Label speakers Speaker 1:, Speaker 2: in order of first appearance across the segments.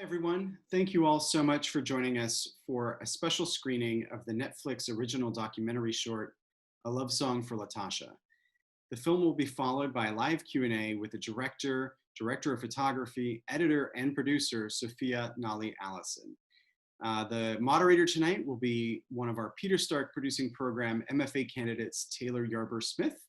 Speaker 1: Hi, everyone. Thank you all so much for joining us for a special screening of the Netflix original documentary short, A Love Song for Latasha. The film will be followed by a live Q&A with the director of photography, editor, and producer, Sophia Nahli Allison. The moderator tonight will be one of our Peter Stark Producing Program MFA candidates, Taylor Yarber-Smith.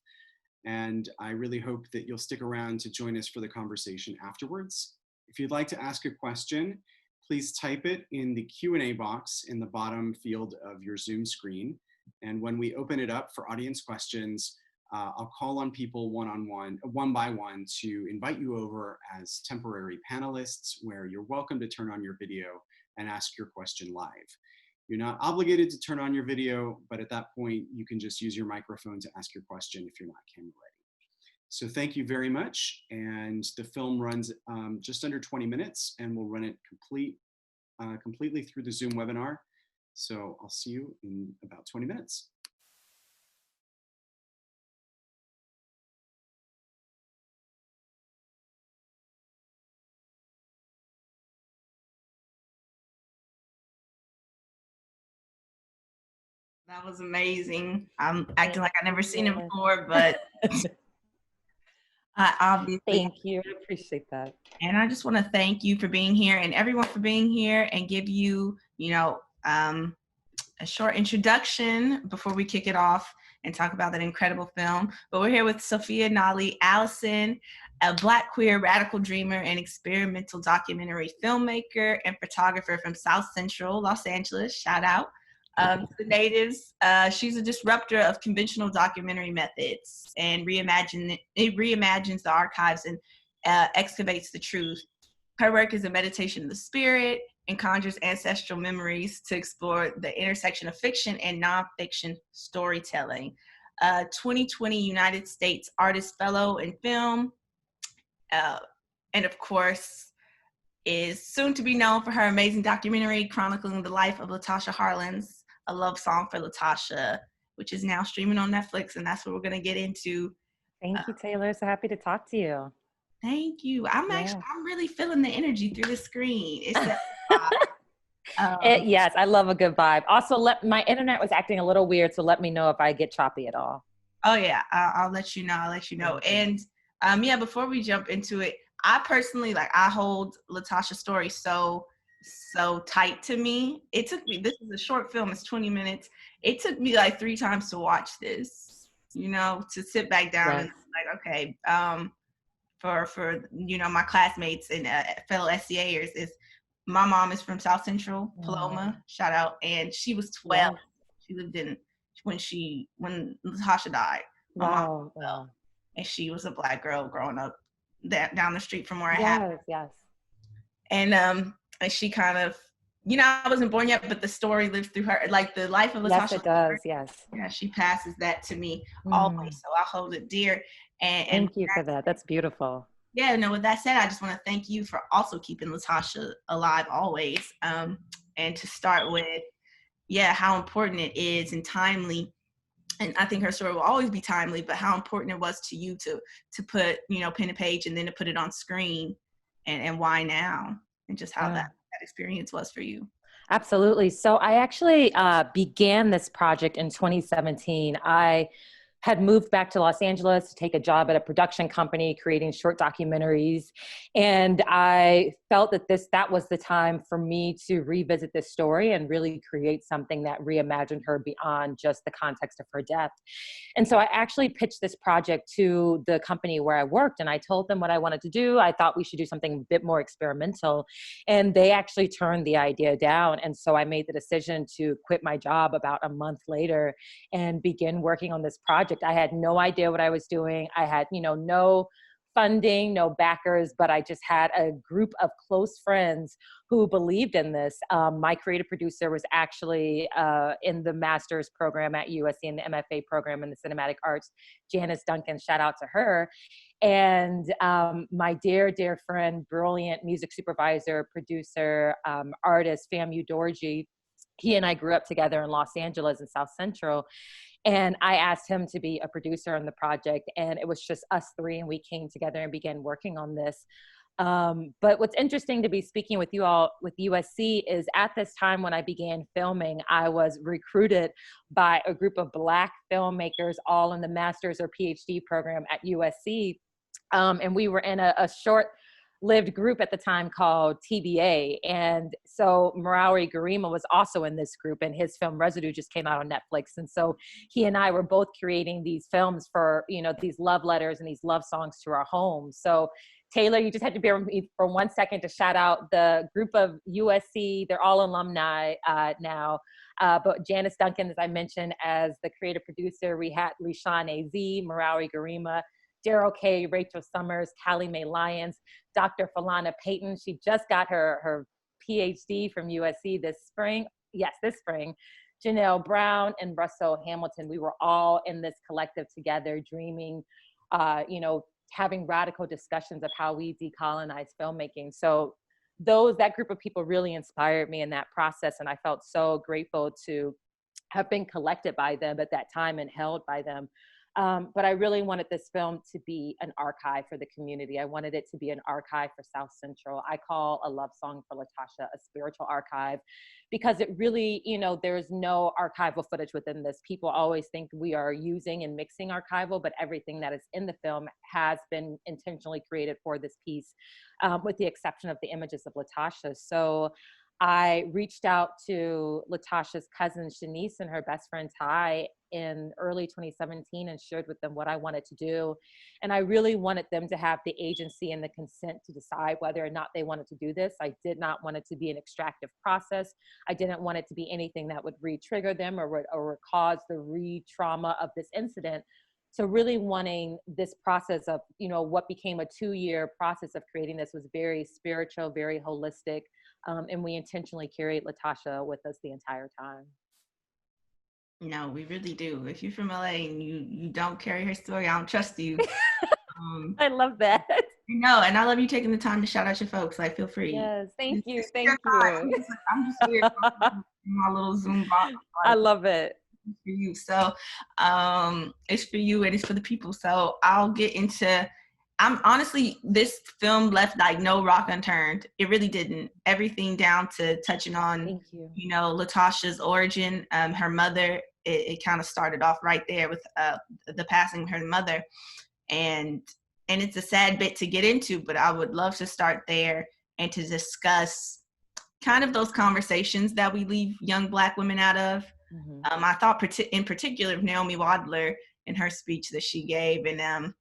Speaker 1: And I really hope that you'll stick around to join us for the conversation afterwards. If you'd like to ask a question, please type it in the Q&A box in the bottom field of your Zoom screen. And when we open it up for audience questions, I'll call on people one by one, to invite you over as temporary panelists, where you're welcome to turn on your video and ask your question live. You're not obligated to turn on your video, but at that point, you can just use your microphone to ask your question if you're not camera ready. So thank you very much. And the film runs just under 20 minutes, and we'll run it completely through the Zoom webinar. So I'll see you in about 20 minutes.
Speaker 2: That was amazing. I'm acting like I've never seen it before, but I obviously.
Speaker 3: Thank you. I appreciate that.
Speaker 2: And I just want to thank you for being here and everyone for being here, and give you, a short introduction before we kick it off and talk about that incredible film. But we're here with Sophia Nahli Allison, a Black queer radical dreamer and experimental documentary filmmaker and photographer from South Central Los Angeles. Shout out. The natives. She's a disruptor of conventional documentary methods and reimagines the archives and excavates the truth. Her work is a meditation of the spirit and conjures ancestral memories to explore the intersection of fiction and nonfiction storytelling. 2020 United States Artist Fellow in Film, and of course, is soon to be known for her amazing documentary chronicling the life of Latasha Harlins, A Love Song for Latasha, which is now streaming on Netflix, and that's what we're going to get into.
Speaker 3: Thank you, Taylor. So happy to talk to you.
Speaker 2: Thank you. I'm really feeling the energy through the screen. It's that
Speaker 3: yes, I love a good vibe. Also, my internet was acting a little weird, so let me know if I get choppy at all.
Speaker 2: Oh yeah, I'll let you know. And before we jump into it, I personally, I hold Latasha's story so tight to me. It took me, this is a short film, it's 20 minutes. It took me 3 times to watch this, to sit back down and okay, for my classmates and fellow SCAers, is my mom is from South Central, Paloma, shout out, and she was 12. She lived in, when Latasha died. My mom was 12, and she was a Black girl growing up down the street from where I had.
Speaker 3: Yes.
Speaker 2: And she kind of, I wasn't born yet, but the story lives through her, the life of Latasha.
Speaker 3: Yes, it does. Yes.
Speaker 2: Yeah, she passes that to me always, so I hold it dear. And
Speaker 3: thank you for that. That's beautiful.
Speaker 2: Yeah, no, with that said, I just want to thank you for also keeping Latasha alive always. And to start with, how important it is and timely. And I think her story will always be timely, but how important it was to you to put, pen to page and then to put it on screen, and why now, and just how that experience was for you.
Speaker 3: Absolutely. So I actually began this project in 2017. I had moved back to Los Angeles to take a job at a production company creating short documentaries. And I felt that that was the time for me to revisit this story and really create something that reimagined her beyond just the context of her death. And so I actually pitched this project to the company where I worked, and I told them what I wanted to do. I thought we should do something a bit more experimental, and they actually turned the idea down. And so I made the decision to quit my job about a month later and begin working on this project. I had no idea what I was doing. I had, no funding, no backers, but I just had a group of close friends who believed in this. My creative producer was actually in the master's program at USC, in the MFA program in the cinematic arts, Janice Duncan, shout out to her. And my dear, dear friend, brilliant music supervisor, producer, artist, Famu Dorji, he and I grew up together in Los Angeles in South Central. And I asked him to be a producer on the project, and it was just us 3, and we came together and began working on this. But what's interesting to be speaking with you all with USC is at this time when I began filming, I was recruited by a group of Black filmmakers, all in the master's or PhD program at USC. And we were in a short-lived group at the time called TBA. And so Marawi Garima was also in this group, and his film Residue just came out on Netflix. And so he and I were both creating these films for, these love letters and these love songs to our home. So Taylor, you just had to bear with me for 1 second to shout out the group of USC. They're all alumni now. But Janice Duncan, as I mentioned, as the creative producer, we had Rishan AZ, Marawi Garima, Daryl K, Rachel Summers, Callie Mae Lyons, Dr. Falana Payton. She just got her PhD from USC this spring. Yes, this spring. Janelle Brown and Russell Hamilton. We were all in this collective together, dreaming, having radical discussions of how we decolonize filmmaking. So that group of people really inspired me in that process. And I felt so grateful to have been collected by them at that time and held by them. But I really wanted this film to be an archive for the community. I wanted it to be an archive for South Central. I call A Love Song for Latasha a spiritual archive, because it really, there's no archival footage within this. People always think we are using and mixing archival, but everything that is in the film has been intentionally created for this piece, with the exception of the images of Latasha. So I reached out to Latasha's cousin, Shanice, and her best friend, Ty, in early 2017 and shared with them what I wanted to do. And I really wanted them to have the agency and the consent to decide whether or not they wanted to do this. I did not want it to be an extractive process. I didn't want it to be anything that would re-trigger them or cause the re-trauma of this incident. So really wanting this process of, what became a 2-year process of creating this was very spiritual, very holistic. And we intentionally carried Latasha with us the entire time.
Speaker 2: No, we really do. If you're from LA and you don't carry her story, I don't trust you.
Speaker 3: I love that.
Speaker 2: And I love you taking the time to shout out your folks. Like, feel free.
Speaker 3: Yes, thank you.
Speaker 2: I'm just here in my little Zoom box.
Speaker 3: I love it.
Speaker 2: It's for you. So it's for you and it's for the people. So I'll get into, honestly, this film left like no rock unturned. It really didn't. Everything down to touching on, Latasha's origin, her mother. It kind of started off right there with the passing of her mother. And it's a sad bit to get into, but I would love to start there and to discuss kind of those conversations that we leave young Black women out of. Mm-hmm. I thought in particular of Naomi Wadler in her speech that she gave. And I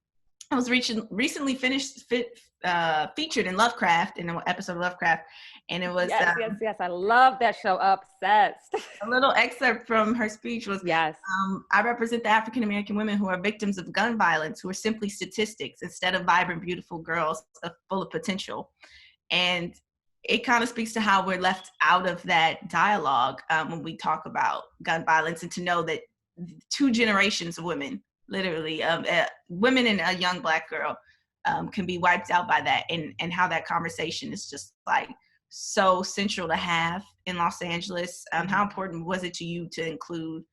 Speaker 2: was recently featured in Lovecraft, in an episode of Lovecraft. And it was
Speaker 3: yes. I love that show. Obsessed.
Speaker 2: A little excerpt from her speech was,
Speaker 3: yes.
Speaker 2: I represent the African American women who are victims of gun violence, who are simply statistics instead of vibrant, beautiful girls full of potential. And it kind of speaks to how we're left out of that dialogue when we talk about gun violence, and to know that 2 generations of women, literally, women and a young Black girl can be wiped out by that, and how that conversation is just like so central to have in Los Angeles. How important was it to you to include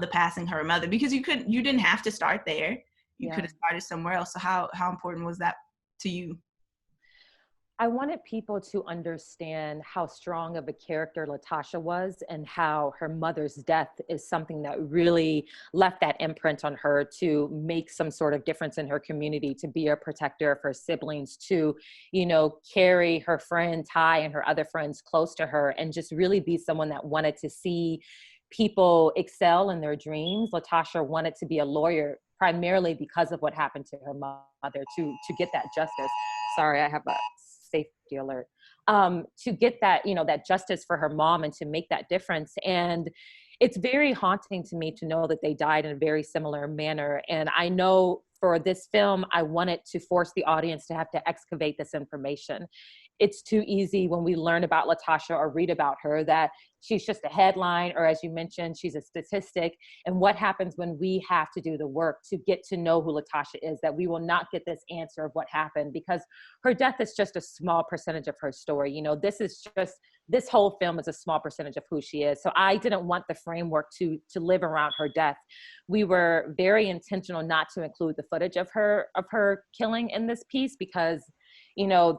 Speaker 2: the passing of her mother? Because you didn't have to start there. You could have started somewhere else. So how important was that to you?
Speaker 3: I wanted people to understand how strong of a character Latasha was, and how her mother's death is something that really left that imprint on her to make some sort of difference in her community, to be a protector of her siblings, to, carry her friend Ty and her other friends close to her, and just really be someone that wanted to see people excel in their dreams. Latasha wanted to be a lawyer primarily because of what happened to her mother, to get that justice. Sorry, I have a safety alert, to get that, that justice for her mom and to make that difference. And it's very haunting to me to know that they died in a very similar manner. And I know for this film, I wanted to force the audience to have to excavate this information. It's too easy when we learn about Latasha or read about her that she's just a headline, or as you mentioned, she's a statistic. And what happens when we have to do the work to get to know who Latasha is, that we will not get this answer of what happened, because her death is just a small percentage of her story. This whole film is a small percentage of who she is. So I didn't want the framework to live around her death. We were very intentional not to include the footage of her killing in this piece, because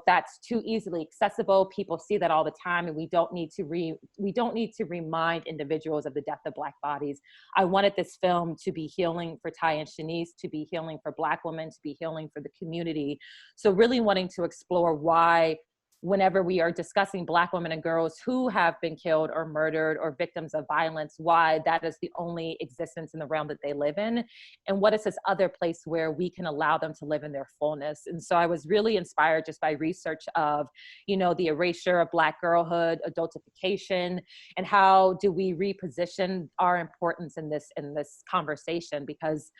Speaker 3: that's too easily accessible. People see that all the time, and we don't need to remind individuals of the death of Black bodies. I wanted this film to be healing for Ty and Shanice, to be healing for Black women, to be healing for the community. So really wanting to explore why, whenever we are discussing Black women and girls who have been killed or murdered or victims of violence, why that is the only existence in the realm that they live in, and what is this other place where we can allow them to live in their fullness. And so I was really inspired just by research of, the erasure of Black girlhood, adultification, and how do we reposition our importance in this conversation. Because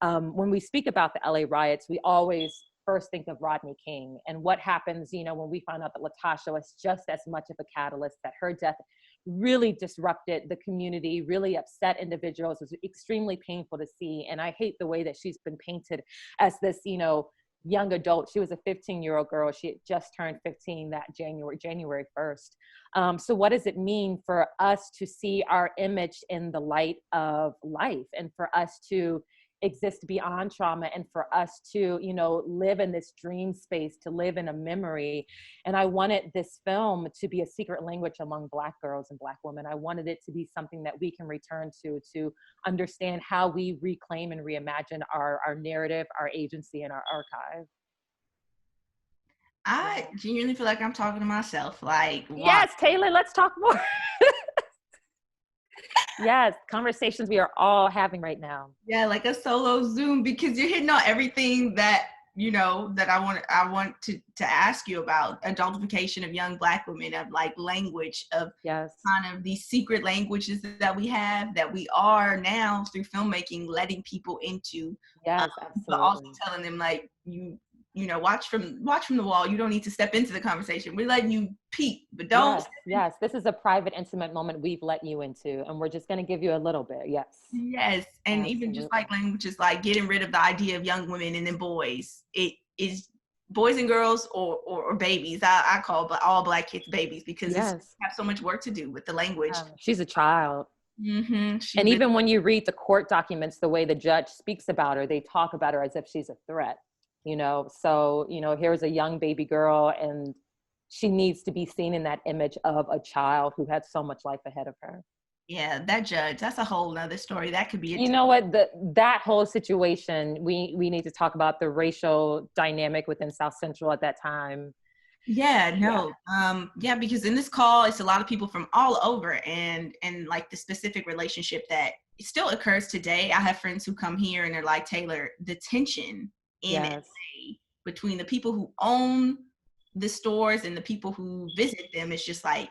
Speaker 3: when we speak about the LA riots, we always first think of Rodney King and what happens, when we find out that Latasha was just as much of a catalyst, that her death really disrupted the community, really upset individuals. It was extremely painful to see. And I hate the way that she's been painted as this, young adult. She was a 15-year-old girl. She had just turned 15 that January 1st. So what does it mean for us to see our image in the light of life, and for us to exist beyond trauma, and for us to, live in this dream space, to live in a memory? And I wanted this film to be a secret language among Black girls and Black women. I wanted it to be something that we can return to understand how we reclaim and reimagine our narrative, our agency, and our archive.
Speaker 2: I genuinely feel like I'm talking to myself. Like,
Speaker 3: yes, Taylor, let's talk more. Yes, conversations we are all having right now.
Speaker 2: Yeah, like a solo Zoom, because you're hitting on everything that that I want to ask you about. Adultification of young Black women, of like language, of
Speaker 3: yes,
Speaker 2: kind of these secret languages that we have, that we are now through filmmaking letting people into.
Speaker 3: Yes, absolutely.
Speaker 2: But also telling them, like, watch from the wall. You don't need to step into the conversation. We're letting you peek, but don't.
Speaker 3: Yes, this is a private, intimate moment we've let you into, and we're just going to give you a little bit. Yes.
Speaker 2: Yes, and absolutely. Even just like languages, like getting rid of the idea of young women and then boys. It is boys and girls or babies. I call all Black kids babies, because they have so much work to do with the language.
Speaker 3: She's a child.
Speaker 2: Mm-hmm.
Speaker 3: And even when you read the court documents, the way the judge speaks about her, they talk about her as if she's a threat. So, here's a young baby girl, and she needs to be seen in that image of a child who had so much life ahead of her.
Speaker 2: Yeah, that judge, that's a whole nother story. That could be
Speaker 3: that whole situation, we need to talk about the racial dynamic within South Central at that time.
Speaker 2: Yeah, no. Yeah, because in this call, it's a lot of people from all over, and like the specific relationship that still occurs today. I have friends who come here and they're like, Taylor, the tension in LA between the people who own the stores and the people who visit them is just like,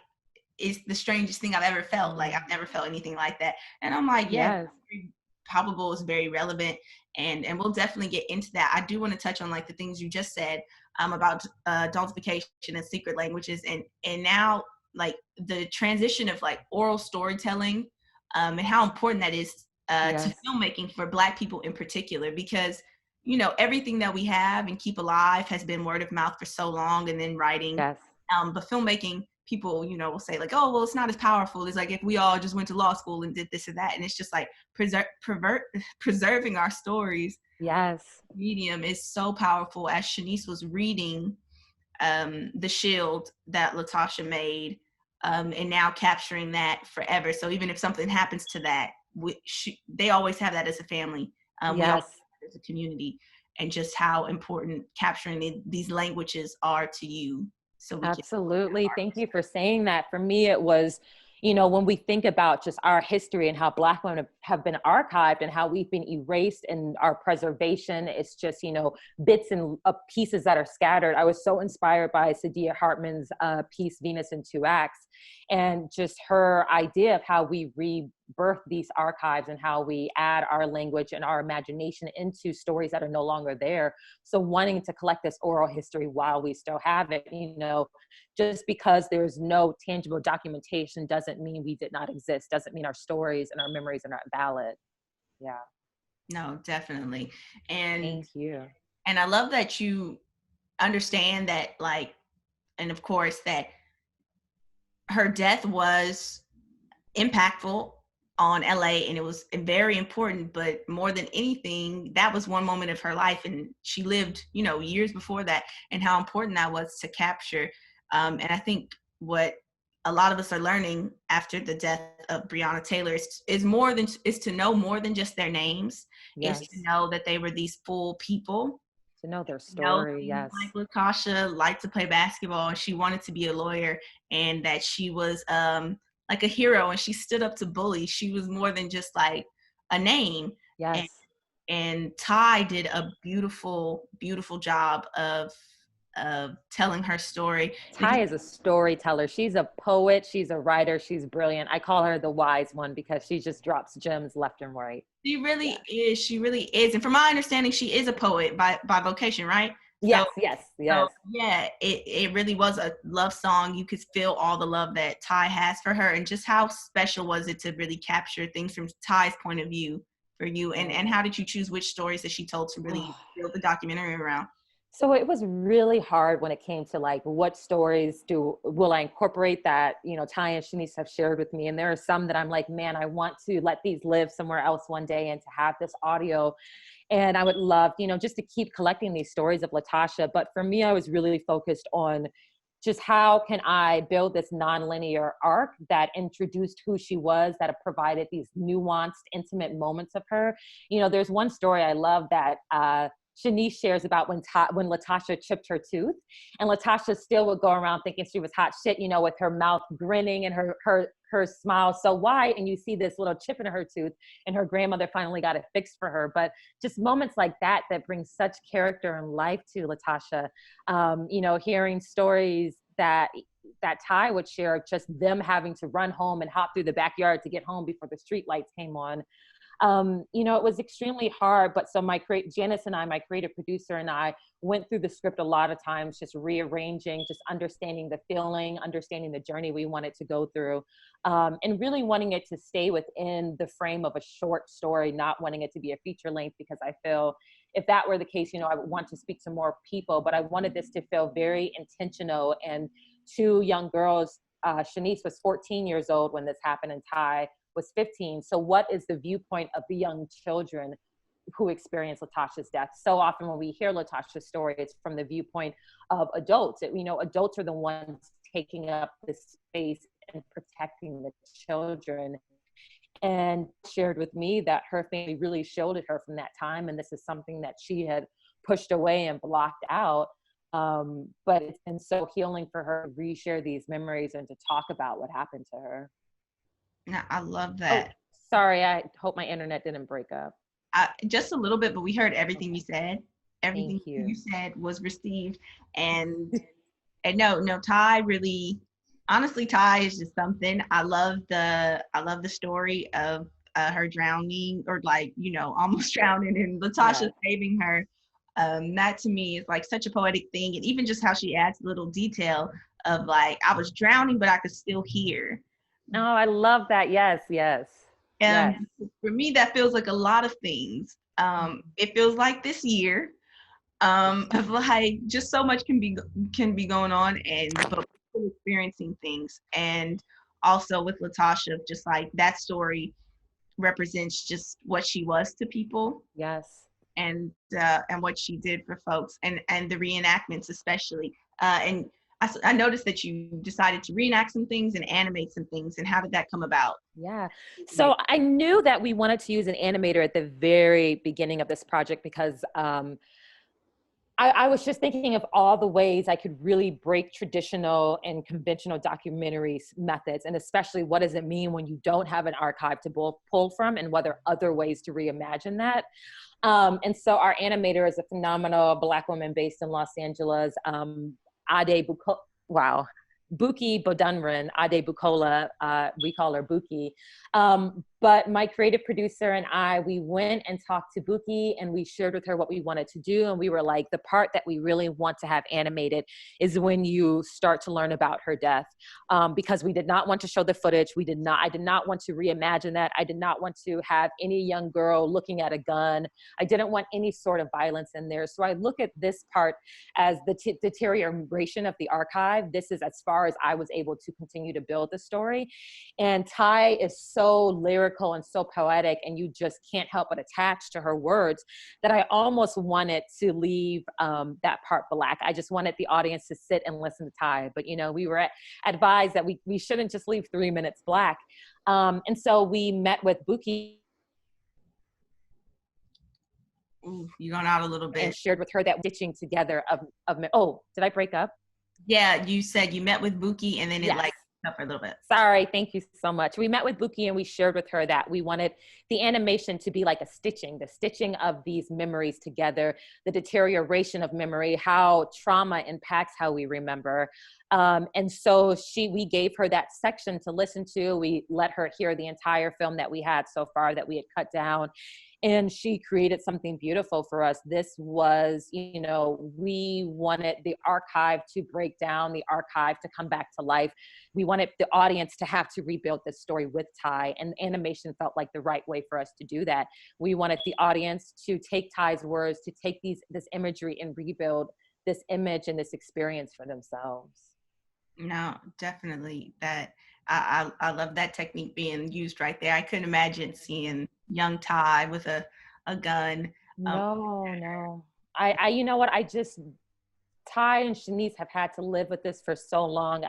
Speaker 2: it's the strangest thing I've ever felt. Like, I've never felt anything like that. And I'm like, very palpable, is very relevant, and we'll definitely get into that. I do want to touch on like the things you just said about adultification and secret languages, and now like the transition of like oral storytelling, and how important that is to filmmaking for Black people in particular, because everything that we have and keep alive has been word of mouth for so long, and then writing. But filmmaking, people, will say like, oh, well, it's not as powerful. It's like if we all just went to law school and did this or that. And it's just like preserving our stories.
Speaker 3: Yes.
Speaker 2: Medium is so powerful. As Shanice was reading the shield that Latasha made, and now capturing that forever. So even if something happens to that, they always have that as a family. We always have that as a community, and just how important capturing these languages are to you. So
Speaker 3: absolutely. Thank you for saying that. For me, it was, when we think about just our history and how Black women have been archived and how we've been erased, and our preservation, it's just, bits and pieces that are scattered. I was so inspired by Saidiya Hartman's piece, Venus in Two Acts, and just her idea of how we rebirth these archives and how we add our language and our imagination into stories that are no longer there. So wanting to collect this oral history while we still have it, just because there's no tangible documentation doesn't mean we did not exist, doesn't mean our stories and our memories are not valid. Yeah.
Speaker 2: No, definitely. And
Speaker 3: thank you.
Speaker 2: And I love that you understand that, like, and of course that her death was impactful on LA, and it was very important, but more than anything, that was one moment of her life, and she lived, you know, years before that, and how important that was to capture. And I think what a lot of us are learning after the death of Breonna Taylor is to know more than just their names, is
Speaker 3: Yes.
Speaker 2: to know that they were these full people.
Speaker 3: To know their
Speaker 2: You know,
Speaker 3: story. Yes.
Speaker 2: like Latasha liked to play basketball, and she wanted to be a lawyer, and that she was like a hero, and she stood up to bullies. She was more than just like a name. And
Speaker 3: Yes.
Speaker 2: Ty did a beautiful, beautiful job of telling her story.
Speaker 3: Ty is a storyteller. She's a poet. She's a writer. She's brilliant. I call her the wise one because she just drops gems left and right.
Speaker 2: She really is. She really is. And from my understanding, she is a poet by vocation, right?
Speaker 3: Yes,
Speaker 2: So,
Speaker 3: yes,
Speaker 2: so
Speaker 3: yes.
Speaker 2: yeah, it really was a love song. You could feel all the love that Ty has for her, and just how special was it to really capture things from Ty's point of view for you, and how did you choose which stories that she told to really build the documentary around?
Speaker 3: So it was really hard when it came to like, what stories will I incorporate that, you know, Ty and Shanice have shared with me. And there are some that I'm like, man, I want to let these live somewhere else one day and to have this audio. And I would love, you know, just to keep collecting these stories of Latasha. But for me, I was really focused on just how can I build this nonlinear arc that introduced who she was, that provided these nuanced, intimate moments of her. You know, there's one story I love that Shanice shares about when Latasha chipped her tooth, and Latasha still would go around thinking she was hot shit, you know, with her mouth grinning and her smile so wide, and you see this little chip in her tooth, and her grandmother finally got it fixed for her. But just moments like that bring such character and life to Latasha. You know, hearing stories that Ty would share, just them having to run home and hop through the backyard to get home before the street lights came on. You know, it was extremely hard, but so Janice and I, my creative producer, and I went through the script a lot of times, just rearranging, just understanding the feeling, understanding the journey we wanted to go through, and really wanting it to stay within the frame of a short story, not wanting it to be a feature length, because I feel if that were the case, you know, I would want to speak to more people, but I wanted this to feel very intentional. And two young girls, Shanice was 14 years old when this happened, and Ty was 15. So what is the viewpoint of the young children who experienced Latasha's death? So often when we hear Latasha's story, it's from the viewpoint of adults. You know, adults are the ones taking up the space and protecting the children. And shared with me that her family really shielded her from that time. And this is something that she had pushed away and blocked out. But it's been so healing for her to reshare these memories and to talk about what happened to her.
Speaker 2: I love that.
Speaker 3: Oh, sorry, I hope my internet didn't break up.
Speaker 2: Just a little bit, but we heard everything you said. Everything
Speaker 3: Thank you.
Speaker 2: you said was received. And no, Ty really, honestly, Ty is just something. I love the story of her drowning, or like, you know, almost drowning, and Latasha saving her. That to me is like such a poetic thing. And even just how she adds little detail of like, I was drowning, but I could still hear.
Speaker 3: No, I love that. Yes, yes. Yes.
Speaker 2: For me, that feels like a lot of things. It feels like this year, of like just so much can be going on, and but we're experiencing things. And also with Latasha, just like that story represents just what she was to people.
Speaker 3: Yes.
Speaker 2: And what she did for folks, and the reenactments especially. And I noticed that you decided to reenact some things and animate some things. And how did that come about?
Speaker 3: Yeah. So I knew that we wanted to use an animator at the very beginning of this project because I was just thinking of all the ways I could really break traditional and conventional documentary methods, and especially what does it mean when you don't have an archive to pull from, and whether there are other ways to reimagine that. And so our animator is a phenomenal Black woman based in Los Angeles, Buki Bodunran, Ade Bukola, we call her Buki. But my creative producer and I, we went and talked to Buki, and we shared with her what we wanted to do. And we were like, the part that we really want to have animated is when you start to learn about her death. Because we did not want to show the footage. I did not want to reimagine that. I did not want to have any young girl looking at a gun. I didn't want any sort of violence in there. So I look at this part as the deterioration of the archive. This is as far as I was able to continue to build the story. And Ty is so lyrical lyrical and so poetic, and you just can't help but attach to her words, that I almost wanted to leave that part Black. I just wanted the audience to sit and listen to Ty. But, we were advised that we shouldn't just leave 3 minutes Black. And so we met with Buki.
Speaker 2: Ooh, you're going out a little bit.
Speaker 3: And shared with her that stitching together of oh, did I break up?
Speaker 2: Yeah, you said you met with Buki and then it
Speaker 3: Yes.
Speaker 2: up for a little bit.
Speaker 3: Sorry, thank you so much. We met with Buki and we shared with her that we wanted the animation to be like the stitching of these memories together, the deterioration of memory, how trauma impacts how we remember. And so we gave her that section to listen to. We let her hear the entire film that we had so far that we had cut down. And she created something beautiful for us. This was, we wanted the archive to break down, the archive to come back to life. We wanted the audience to have to rebuild this story with Ty, and animation felt like the right way for us to do that. We wanted the audience to take Ty's words, to take this imagery and rebuild this image and this experience for themselves.
Speaker 2: No, definitely. That I love that technique being used right there. I couldn't imagine seeing young Ty with a gun.
Speaker 3: No. I you know what? Ty and Shanice have had to live with this for so long.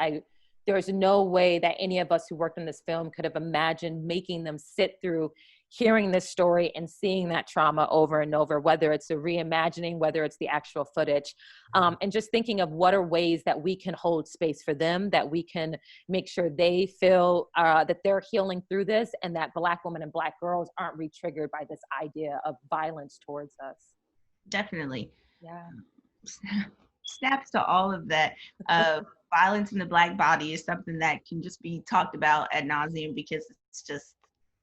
Speaker 3: There's no way that any of us who worked on this film could have imagined making them sit through hearing this story and seeing that trauma over and over, whether it's a reimagining, whether it's the actual footage, and just thinking of what are ways that we can hold space for them, that we can make sure they feel that they're healing through this, and that Black women and Black girls aren't re-triggered by this idea of violence towards us.
Speaker 2: Definitely.
Speaker 3: Yeah.
Speaker 2: Snaps to all of that. Violence in the Black body is something that can just be talked about ad nauseum because it's just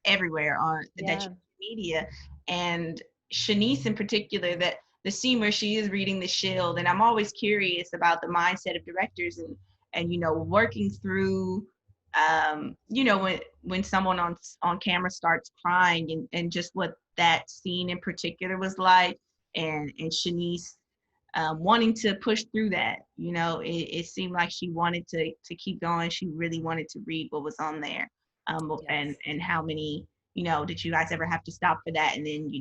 Speaker 2: everywhere on that media. And Shanice in particular, that the scene where she is reading the shield, and I'm always curious about the mindset of directors and working through when someone on camera starts crying and just what that scene in particular was like, and Shanice wanting to push through that. It seemed like she wanted to keep going. She really wanted to read what was on there.
Speaker 3: Yes.
Speaker 2: And how many, did you guys ever have to stop for that and then,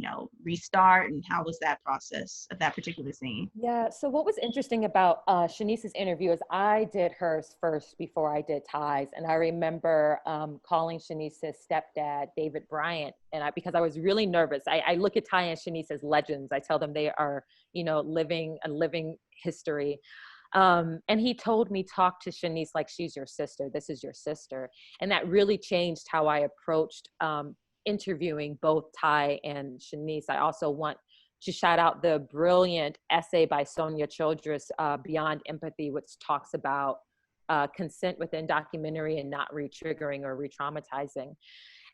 Speaker 2: restart? And how was that process of that particular scene?
Speaker 3: Yeah, so what was interesting about Shanice's interview is I did hers first before I did Ty's. And I remember calling Shanice's stepdad, David Bryant, because I was really nervous. I look at Ty and Shanice as legends. I tell them they are, living history. And he told me, talk to Shanice like she's your sister. This is your sister. And that really changed how I approached interviewing both Ty and Shanice. I also want to shout out the brilliant essay by Sonia Childress, Beyond Empathy, which talks about consent within documentary and not re-triggering or re-traumatizing.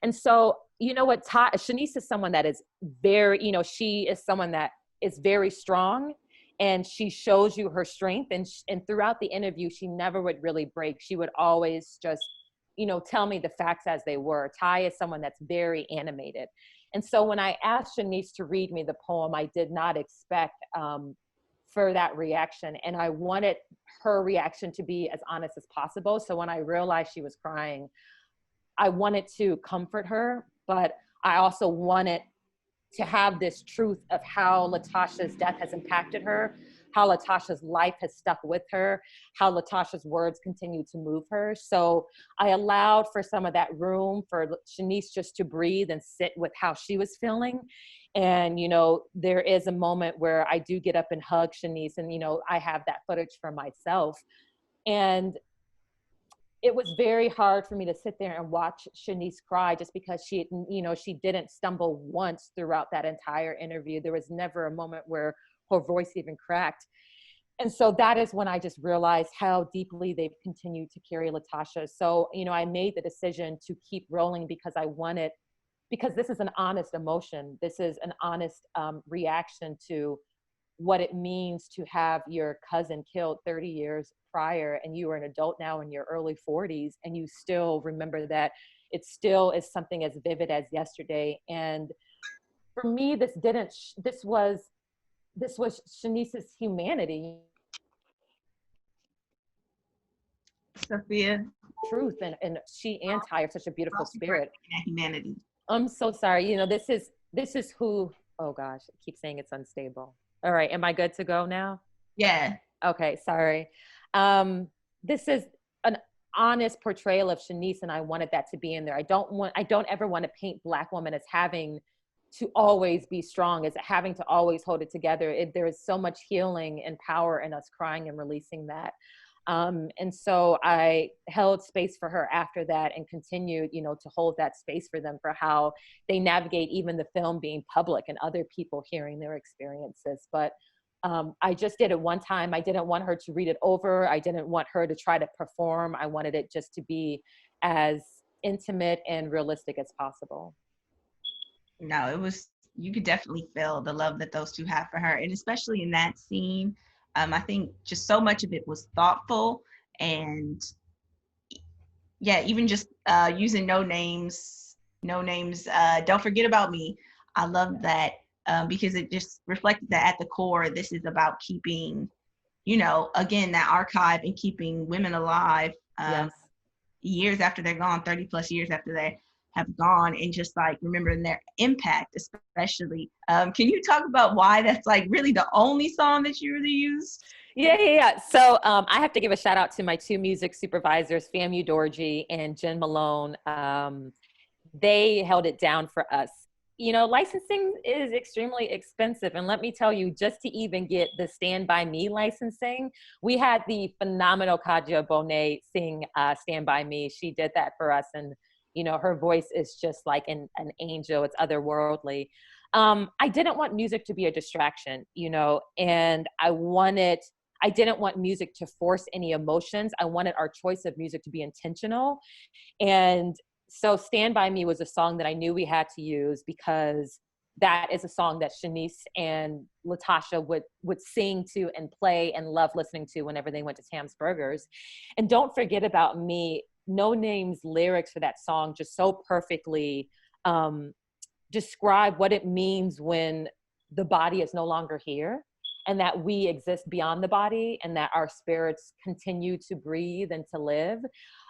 Speaker 3: And so, what Shanice is someone that is very, she is someone that is very strong, and she shows you her strength. And throughout the interview, she never would really break. She would always just, tell me the facts as they were. Ty is someone that's very animated. And so when I asked Shanice to read me the poem, I did not expect for that reaction. And I wanted her reaction to be as honest as possible. So when I realized she was crying, I wanted to comfort her, but I also wanted to have this truth of how Latasha's death has impacted her, how Latasha's life has stuck with her, how Latasha's words continue to move her. So I allowed for some of that room for Shanice just to breathe and sit with how she was feeling. And, there is a moment where I do get up and hug Shanice, and, I have that footage for myself. And it was very hard for me to sit there and watch Shanice cry, just because she didn't stumble once throughout that entire interview. There was never a moment where her voice even cracked. And so that is when I just realized how deeply they've continued to carry Latasha. So, I made the decision to keep rolling because this is an honest emotion. This is an honest reaction to what it means to have your cousin killed 30 years prior, and you are an adult now in your early 40s, and you still remember that. It still is something as vivid as yesterday. And for me, this was Shanice's humanity.
Speaker 2: Sophia.
Speaker 3: Truth, and she and Ty are such a beautiful spirit.
Speaker 2: Humanity.
Speaker 3: I'm so sorry. You know, this is who, oh gosh, I keep saying it's unstable. All right. Am I good to go now?
Speaker 2: Yeah.
Speaker 3: Okay. Sorry. This is an honest portrayal of Shanice, and I wanted that to be in there. I don't ever want to paint Black women as having to always be strong, as having to always hold it together. There is so much healing and power in us crying and releasing that. And so I held space for her after that and continued, you know, to hold that space for them for how they navigate even the film being public and other people hearing their experiences. But I just did it one time. I didn't want her to read it over. I didn't want her to try to perform. I wanted it just to be as intimate and realistic as possible.
Speaker 2: No, it was, you could definitely feel the love that those two have for her. And especially in that scene, I think just so much of it was thoughtful. And yeah, even just using no names, don't forget about me. I love that because it just reflected that at the core, this is about keeping, you know, again, that archive and keeping women alive
Speaker 3: Yes.
Speaker 2: years after they're gone, 30 plus years after they have gone, and just like remembering their impact, especially. Can you talk about why that's like really the only song that you really used?
Speaker 3: Yeah. So I have to give a shout out to my two music supervisors, Famu Dorji and Jen Malone. They held it down for us. You know, licensing is extremely expensive. And let me tell you, just to even get the Stand By Me licensing, we had the phenomenal Kaja Bonet sing Stand By Me. She did that for us. And, you know, her voice is just like an angel. It's otherworldly. I didn't want music to be a distraction, you know, and I didn't want music to force any emotions. I wanted our choice of music to be intentional. And so Stand By Me was a song that I knew we had to use because that is a song that Shanice and Latasha would sing to and play and love listening to whenever they went to Tam's Burgers. And Don't Forget About Me, No Name's lyrics for that song just so perfectly describe what it means when the body is no longer here, and that we exist beyond the body, and that our spirits continue to breathe and to live.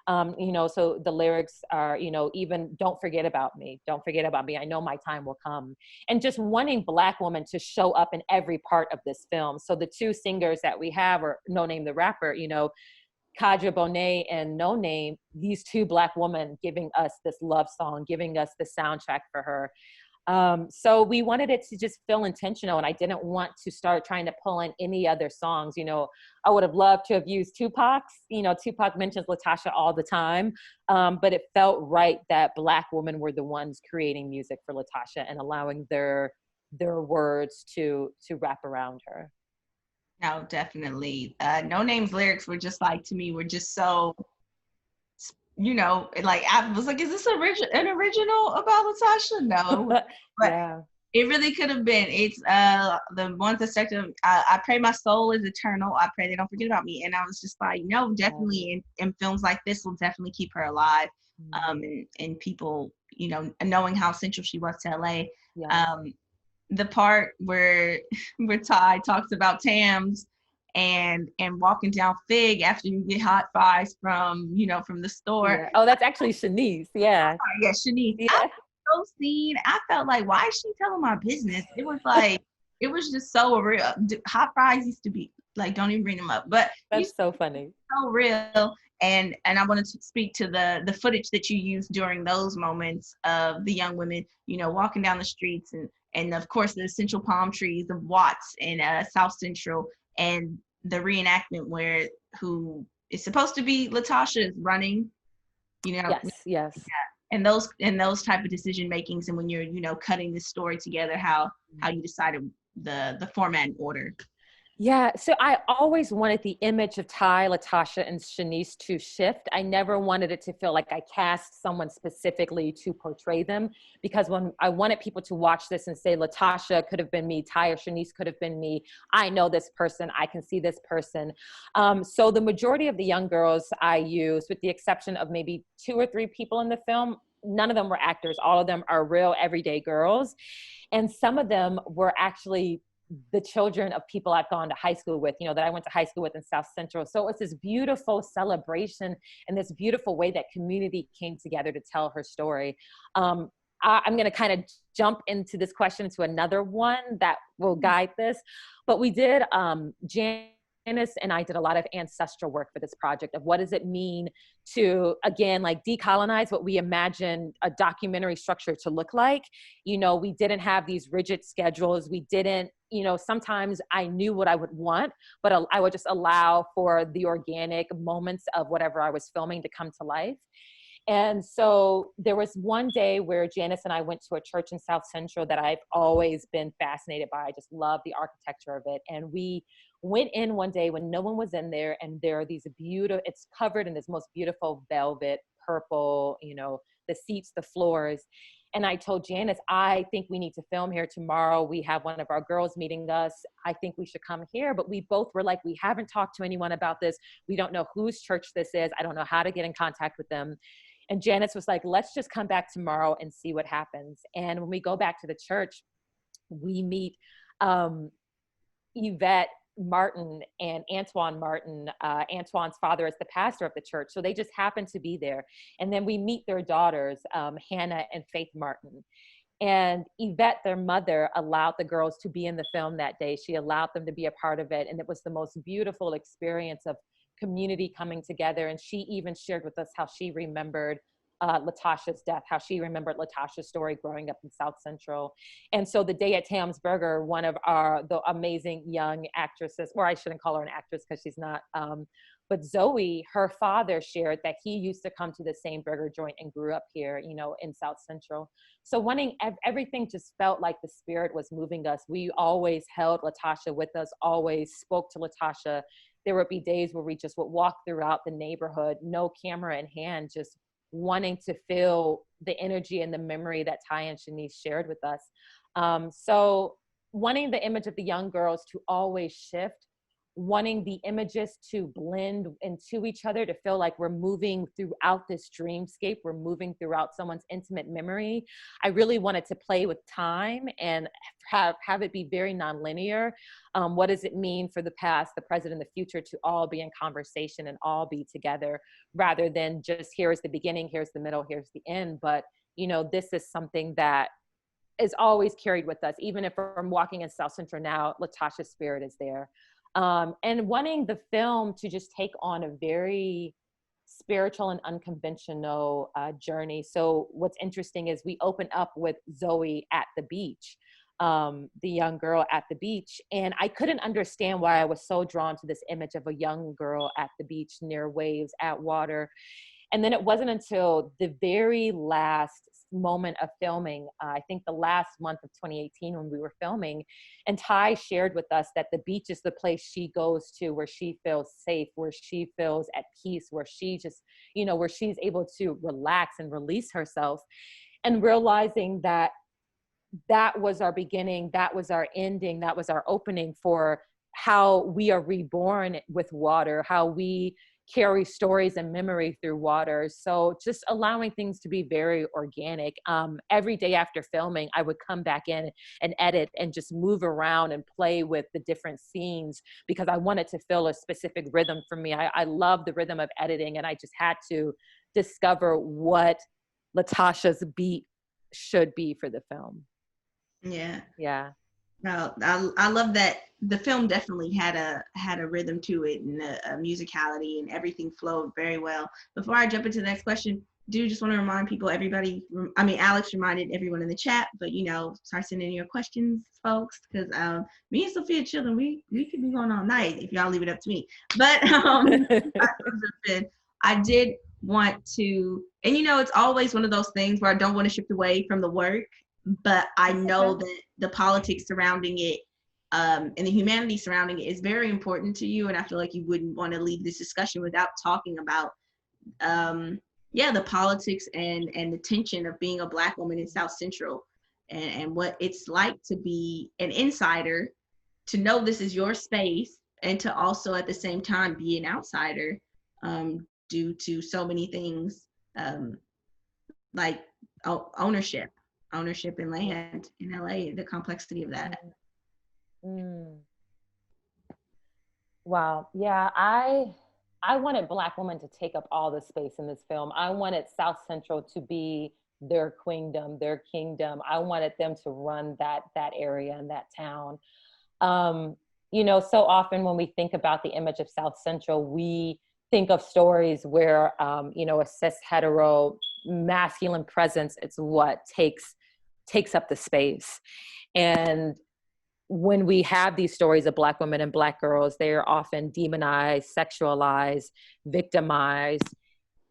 Speaker 3: You know, so the lyrics are, you know, even don't forget about me. I know my time will come. And just wanting Black women to show up in every part of this film. So the two singers that we have are No Name the rapper, you know, Kaja Bonet and No Name, these two Black women giving us this love song, giving us the soundtrack for her. So we wanted it to just feel intentional, and I didn't want to start trying to pull in any other songs. You know, I would have loved to have used Tupac's. You know, Tupac mentions Latasha all the time, but it felt right that Black women were the ones creating music for Latasha and allowing their words to wrap around her.
Speaker 2: No, definitely. No Name's lyrics were just like, to me, were just so, you know, like I was like, is this an original about Latasha? No, but
Speaker 3: Yeah.
Speaker 2: it really could have been. It's the ones that stuck to I pray my soul is eternal. I pray they don't forget about me. And I was just like, no, definitely. In films like this will definitely keep her alive. And people, you know, knowing how central she was to LA.
Speaker 3: Yeah.
Speaker 2: The part where Ty talks about Tams and walking down Fig after you get hot fries from the store.
Speaker 3: Yeah. Oh, that's actually Shanice. Yeah.
Speaker 2: Yeah, Shanice.
Speaker 3: Yeah.
Speaker 2: I felt like, why is she telling my business? It was like, it was just so real. Hot fries used to be like, don't even bring them up, but
Speaker 3: that's so funny.
Speaker 2: So real. And I wanted to speak to the footage that you used during those moments of the young women, you know, walking down the streets, and of course the central palm trees of Watts and South Central, and the reenactment where who is supposed to be Latasha is running, you know.
Speaker 3: Yes.
Speaker 2: Yeah. And those type of decision makings, and when you're, you know, cutting this story together, how you decided the format and order.
Speaker 3: Yeah, so I always wanted the image of Ty, Latasha, and Shanice to shift. I never wanted it to feel like I cast someone specifically to portray them, because when I wanted people to watch this and say, Latasha could have been me, Ty or Shanice could have been me, I know this person, I can see this person. So the majority of the young girls I used, with the exception of maybe 2 or 3 people in the film, none of them were actors. All of them are real everyday girls. And some of them were actually the children of people I've gone to high school with, you know, that I went to high school with in South Central. So it's this beautiful celebration and this beautiful way that community came together to tell her story. I'm going to kind of jump into this question to another one that will guide this. But we did, Janice and I did a lot of ancestral work for this project of what does it mean to, again, like decolonize what we imagine a documentary structure to look like. You know, we didn't have these rigid schedules. We didn't, you know, sometimes I knew what I would want, but I would just allow for the organic moments of whatever I was filming to come to life. And so there was one day where Janice and I went to a church in South Central that I've always been fascinated by. I just love the architecture of it. And we went in one day when no one was in there, and there are these beautiful, it's covered in this most beautiful velvet, purple, you know, the seats, the floors. And I told Janice, I think we need to film here tomorrow. We have one of our girls meeting us. I think we should come here. But we both were like, we haven't talked to anyone about this. We don't know whose church this is. I don't know how to get in contact with them. And Janice was like, let's just come back tomorrow and see what happens. And when we go back to the church, we meet Yvette Martin and Antoine Martin. Antoine's father is the pastor of the church. So they just happened to be there. And then we meet their daughters, Hannah and Faith Martin. And Yvette, their mother, allowed the girls to be in the film that day. She allowed them to be a part of it. And it was the most beautiful experience of community coming together. And she even shared with us how she remembered Latasha's death, how she remembered Latasha's story growing up in South Central. And so the day at Tam's Burger, one of the amazing young actresses, or I shouldn't call her an actress because she's not, but Zoe, her father shared that he used to come to the same burger joint and grew up here, you know, in South Central. So everything just felt like the spirit was moving us. We always held Latasha with us, always spoke to Latasha. There would be days where we just would walk throughout the neighborhood, no camera in hand, just wanting to feel the energy and the memory that Ty and Shanice shared with us. So wanting the image of the young girls to always shift, wanting the images to blend into each other, to feel like we're moving throughout this dreamscape, we're moving throughout someone's intimate memory. I really wanted to play with time and have it be very nonlinear. What does it mean for the past, the present, and the future to all be in conversation and all be together, rather than just here's the beginning, here's the middle, here's the end. But, you know, this is something that is always carried with us. Even if I'm walking in South Central now, Latasha's spirit is there. And wanting the film to just take on a very spiritual and unconventional journey. So what's interesting is we open up with Zoe at the beach, the young girl at the beach. And I couldn't understand why I was so drawn to this image of a young girl at the beach near waves, at water. And then it wasn't until the very last moment of filming, I think the last month of 2018 when we were filming, and Ty shared with us that the beach is the place she goes to where she feels safe, where she feels at peace, where she just, you know, where she's able to relax and release herself. And realizing that that was our beginning, that was our ending, that was our opening for how we are reborn with water, how we carry stories and memory through water. So just allowing things to be very organic. Every day after filming, I would come back in and edit and just move around and play with the different scenes because I wanted to feel a specific rhythm for me. I love the rhythm of editing, and I just had to discover what Latasha's beat should be for the film.
Speaker 2: Yeah.
Speaker 3: Yeah.
Speaker 2: No, I love that the film definitely had a rhythm to it and a musicality, and everything flowed very well. Before I jump into the next question, just want to remind people, Alex reminded everyone in the chat, but start sending your questions, folks, because me and Sophia children, we could be going all night if y'all leave it up to me. But I did want to, and it's always one of those things where I don't want to shift away from the work, but I know that the politics surrounding it and the humanity surrounding it is very important to you, and I feel like you wouldn't want to leave this discussion without talking about the politics and the tension of being a Black woman in South Central, and what it's like to be an insider, to know this is your space, and to also at the same time be an outsider due to so many things like ownership in land in LA, the complexity of that.
Speaker 3: Wow. Yeah, I wanted Black women to take up all the space in this film. I wanted South Central to be their queendom, their kingdom. I wanted them to run that area and that town. You know, so often when we think about the image of South Central, we think of stories where, you know, a cis hetero masculine presence, it's what takes up the space. And when we have these stories of Black women and Black girls, they are often demonized, sexualized, victimized.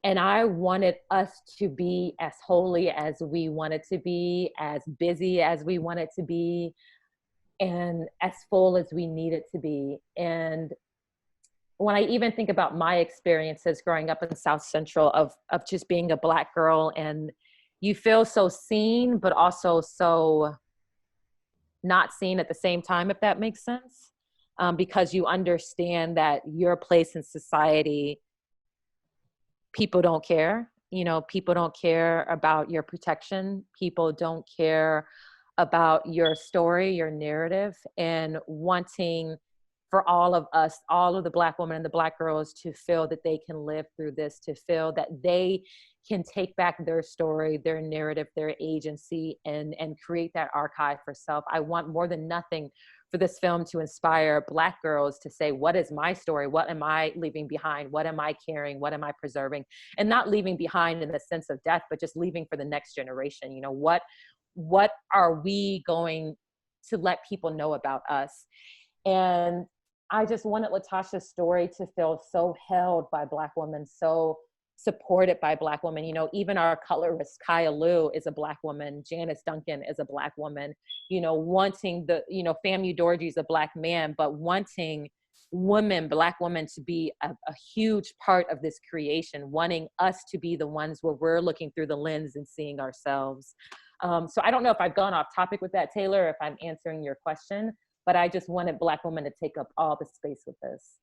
Speaker 3: And I wanted us to be as holy as we wanted to be, as busy as we wanted to be, and as full as we needed to be. And when I even think about my experiences growing up in South Central of just being a Black girl, and you feel so seen, but also so not seen at the same time, if that makes sense, because you understand that your place in society, people don't care. You know, people don't care about your protection. People don't care about your story, your narrative, and wanting for all of us, all of the Black women and the Black girls, to feel that they can live through this, to feel that they can take back their story, their narrative, their agency, and create that archive for self. I want more than nothing for this film to inspire Black girls to say, what is my story? What am I leaving behind? What am I carrying? What am I preserving? And not leaving behind in the sense of death, but just leaving for the next generation. You know, what are we going to let people know about us? And I just wanted Latasha's story to feel so held by Black women, so supported by Black women. You know, even our colorist, Kaya Liu, is a Black woman. Janice Duncan is a Black woman. You know, wanting Famu Dorji is a Black man, but wanting Black women to be a huge part of this creation, wanting us to be the ones where we're looking through the lens and seeing ourselves. So I don't know if I've gone off topic with that, Taylor, or if I'm answering your question, but I just wanted Black women to take up all the space with this.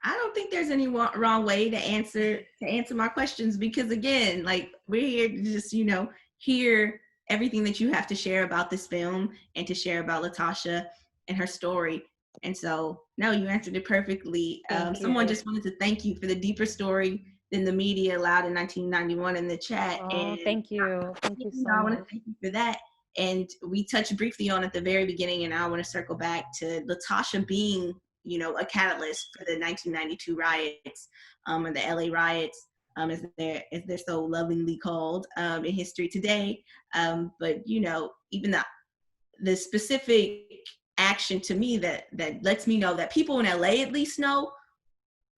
Speaker 2: I don't think there's any wrong way to answer my questions, because again, like, we're here to just, you know, hear everything that you have to share about this film and to share about Latasha and her story. And so, no, you answered it perfectly. Someone just wanted to thank you for the deeper story than the media allowed in 1991 in the chat.
Speaker 3: Oh,
Speaker 2: and
Speaker 3: thank you. Thank you so much.
Speaker 2: I want to thank you for that. And we touched briefly on at the very beginning, and I want to circle back to Latasha being, you know, a catalyst for the 1992 riots, or the LA riots, as they're so lovingly called in history today. But, you know, even the specific action to me that lets me know that people in LA at least know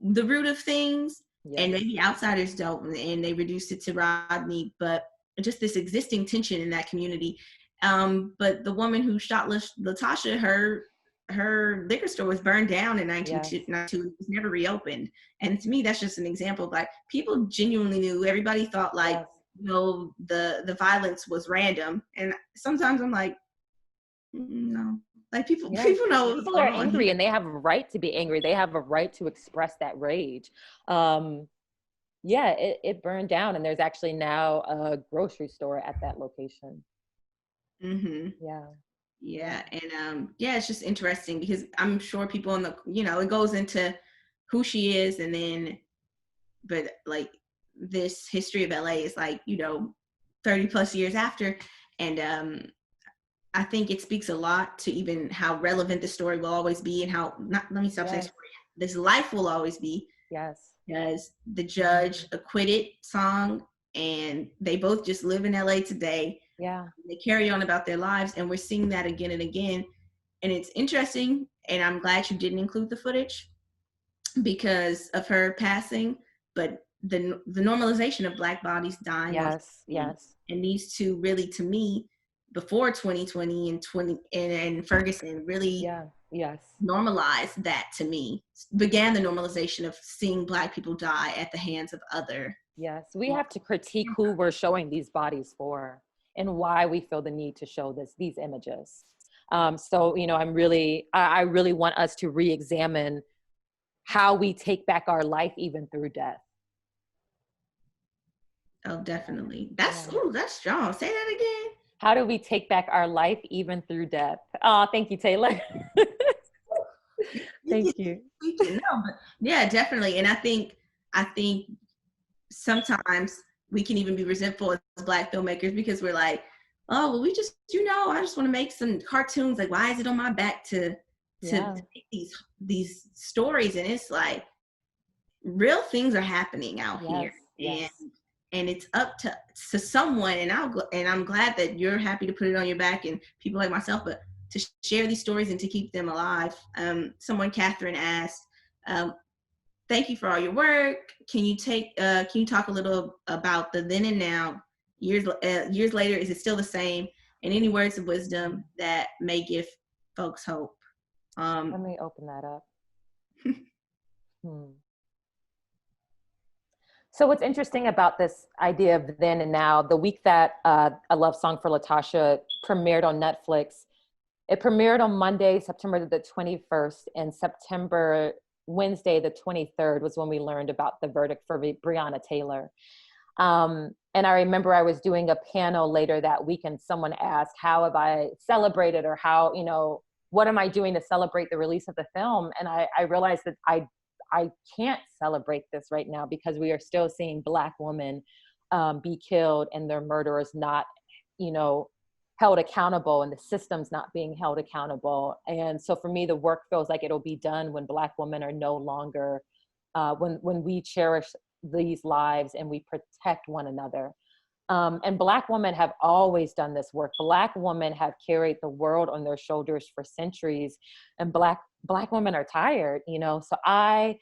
Speaker 2: the root of things, and maybe outsiders don't, and they reduce it to Rodney, but just this existing tension in that community. But the woman who shot Latasha, her liquor store was burned down in 1992. It was never reopened. And to me, that's just an example of, like, people genuinely knew. Everybody thought, like, you know, the violence was random. And sometimes I'm like, no. Like, people know what's going on.
Speaker 3: People are angry, and they have a right to be angry. They have a right to express that rage. It burned down, and there's actually now a grocery store at that location.
Speaker 2: Mm-hmm. Yeah. And it's just interesting, because I'm sure people in the, you know, it goes into who she is, and then, but like, this history of LA is, like, you know, 30 plus years after. And I think it speaks a lot to even how relevant the story will always be, and how, let me stop saying story, this life will always be.
Speaker 3: Yes.
Speaker 2: Because the judge acquitted Song, and they both just live in LA today.
Speaker 3: Yeah.
Speaker 2: They carry on about their lives, and we're seeing that again and again. And it's interesting, and I'm glad you didn't include the footage because of her passing, but the normalization of Black bodies dying.
Speaker 3: Yes.
Speaker 2: And these two really, to me, before 2020 and Ferguson, really normalized that, to me, began the normalization of seeing Black people die at the hands of other.
Speaker 3: Yes, we have to critique who we're showing these bodies for, and why we feel the need to show these images. So, you know, I really want us to re-examine how we take back our life even through death.
Speaker 2: Oh, definitely. That's strong. Say that again.
Speaker 3: How do we take back our life even through death? Oh, thank you, Taylor. Thank you.
Speaker 2: No, but yeah, definitely. And I think sometimes we can even be resentful as Black filmmakers because we're like, oh, well, we just, I just want to make some cartoons. Like, why is it on my back to make these stories? And it's like, real things are happening out here.
Speaker 3: Yes.
Speaker 2: And it's up to someone, and I'm glad that you're happy to put it on your back and people like myself, but to share these stories and to keep them alive. Someone, Catherine, asked, thank you for all your work. Can you talk a little about the then and now, years later, is it still the same? And any words of wisdom that may give folks hope?
Speaker 3: Let me open that up. So what's interesting about this idea of then and now, the week that A Love Song for Latasha premiered on Netflix, it premiered on Monday, September the 21st, and Wednesday, the 23rd was when we learned about the verdict for Breonna Taylor. And I remember I was doing a panel later that week and someone asked, how have I celebrated, or how, what am I doing to celebrate the release of the film? And I realized that I can't celebrate this right now because we are still seeing Black women be killed and their murderers not, held accountable, and the system's not being held accountable. And so for me, the work feels like it'll be done when Black women are no longer, when we cherish these lives and we protect one another. And Black women have always done this work. Black women have carried the world on their shoulders for centuries, and Black women are tired, So I